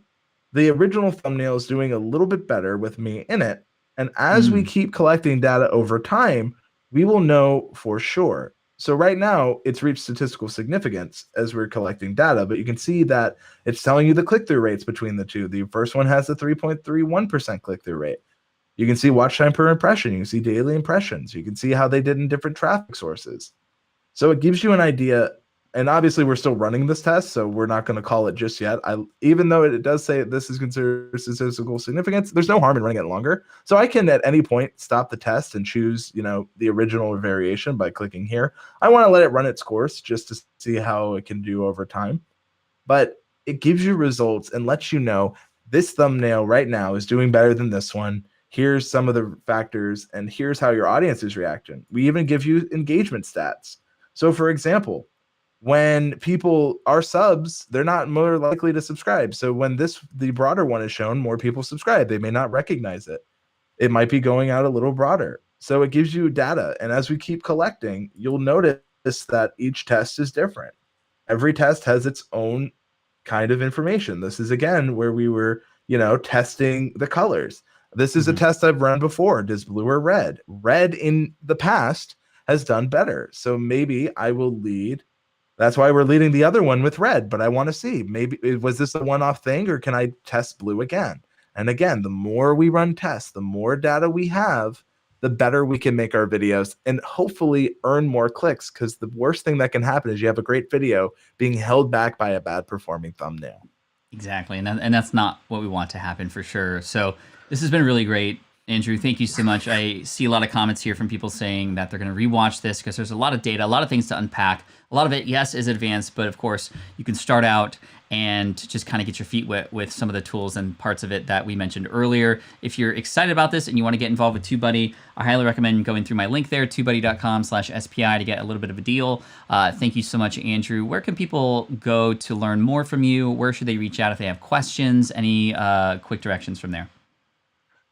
the original thumbnail is doing a little bit better with me in it. And as we keep collecting data over time, we will know for sure. So right now, it's reached statistical significance as we're collecting data, but you can see that it's telling you the click-through rates between the two. The first one has a 3.31% click-through rate. You can see watch time per impression. You can see daily impressions. You can see how they did in different traffic sources. So it gives you an idea. And obviously, we're still running this test, so we're not going to call it just yet. Even though it does say this is considered statistical significance, there's no harm in running it longer. So I can, at any point, stop the test and choose, the original or variation by clicking here. I want to let it run its course just to see how it can do over time. But it gives you results and lets you know this thumbnail right now is doing better than this one. Here's some of the factors, and here's how your audience is reacting. We even give you engagement stats. So, for example, when people are subs, they're not more likely to subscribe. So when the broader one is shown, more people subscribe. They may not recognize it. It might be going out a little broader. So it gives you data. And as we keep collecting, you'll notice that each test is different. Every test has its own kind of information. This is, again, where we were, testing the colors. This is a test I've run before. Does blue or red? Red in the past has done better. So maybe I will lead. That's why we're leading the other one with red, but I want to see, maybe, was this a one-off thing or can I test blue again? And again, the more we run tests, the more data we have, the better we can make our videos and hopefully earn more clicks, because the worst thing that can happen is you have a great video being held back by a bad performing thumbnail. Exactly, and that's not what we want to happen for sure. So this has been really great. Andrew, thank you so much. I see a lot of comments here from people saying that they're going to rewatch this because there's a lot of data, a lot of things to unpack. A lot of it, yes, is advanced, but of course, you can start out and just kind of get your feet wet with some of the tools and parts of it that we mentioned earlier. If you're excited about this and you want to get involved with TubeBuddy, I highly recommend going through my link there, TubeBuddy.com/SPI, to get a little bit of a deal. Thank you so much, Andrew. Where can people go to learn more from you? Where should they reach out if they have questions? Any quick directions from there?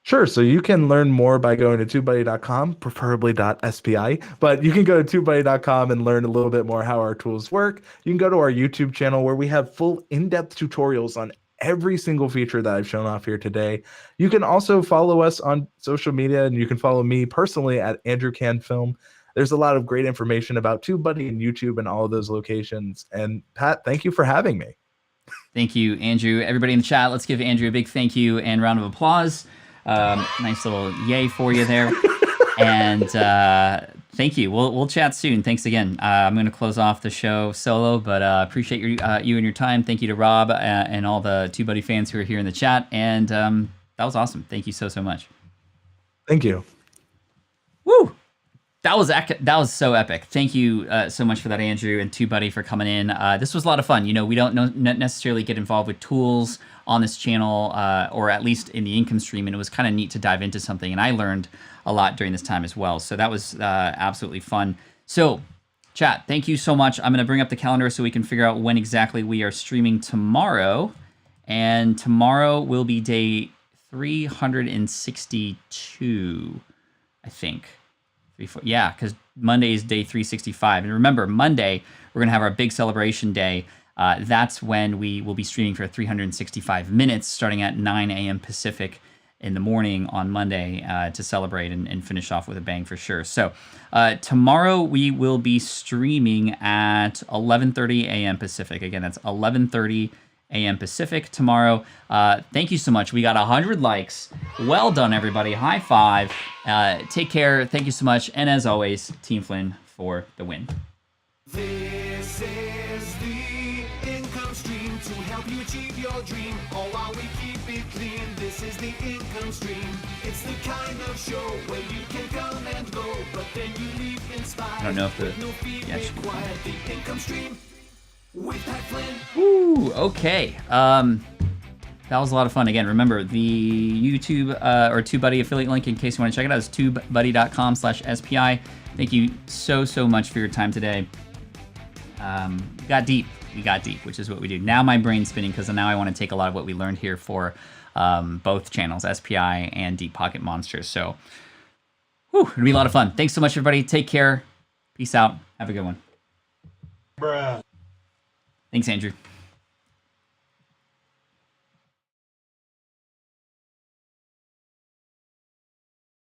Sure. So you can learn more by going to TubeBuddy.com, preferably .spi, but you can go to TubeBuddy.com and learn a little bit more how our tools work. You can go to our YouTube channel where we have full in-depth tutorials on every single feature that I've shown off here today. You can also follow us on social media, and you can follow me personally at Andrew Can Film. There's a lot of great information about TubeBuddy and YouTube and all of those locations. And Pat, thank you for having me. Thank you, Andrew. Everybody in the chat, let's give Andrew a big thank you and round of applause. Nice little yay for you there. And Thank you. We'll chat soon. Thanks again. I'm going to close off the show solo, but appreciate you and your time. Thank you to Rob and all the TubeBuddy fans who are here in the chat. And that was awesome. Thank you so much. Thank you. Woo! That was so epic. Thank you so much for that, Andrew, and TubeBuddy for coming in. This was a lot of fun. You know, we don't necessarily get involved with tools on this channel, or at least in the income stream, and it was kind of neat to dive into something, and I learned a lot during this time as well. So that was absolutely fun. So, chat, thank you so much. I'm going to bring up the calendar so we can figure out when exactly we are streaming tomorrow, and tomorrow will be day 362, I think. Yeah, because Monday is day 365. And remember, Monday, we're going to have our big celebration day. That's when we will be streaming for 365 minutes, starting at 9 a.m. Pacific in the morning on Monday to celebrate and finish off with a bang for sure. So tomorrow we will be streaming at 11:30 a.m. Pacific. Again, that's 11:30 a.m. Pacific tomorrow. Thank you so much. We got 100 likes. Well done, everybody. High five. Take care. Thank you so much. And as always, Team Flynn for the win. This is the income stream to help you achieve your dream. All while we keep it clean. This is the income stream. It's the kind of show where you can come and go, but then you leave inspired. I don't know if no fee required. The income stream with Pat Flynn. Ooh, okay. That was a lot of fun. Again, remember the YouTube or TubeBuddy affiliate link in case you want to check it out is tubebuddy.com/SPI. Thank you so much for your time today. We got deep, which is what we do. Now my brain's spinning because now I want to take a lot of what we learned here for both channels, SPI and Deep Pocket Monsters. So, it'll be a lot of fun. Thanks so much, everybody. Take care. Peace out. Have a good one. Bruh. Thanks, Andrew.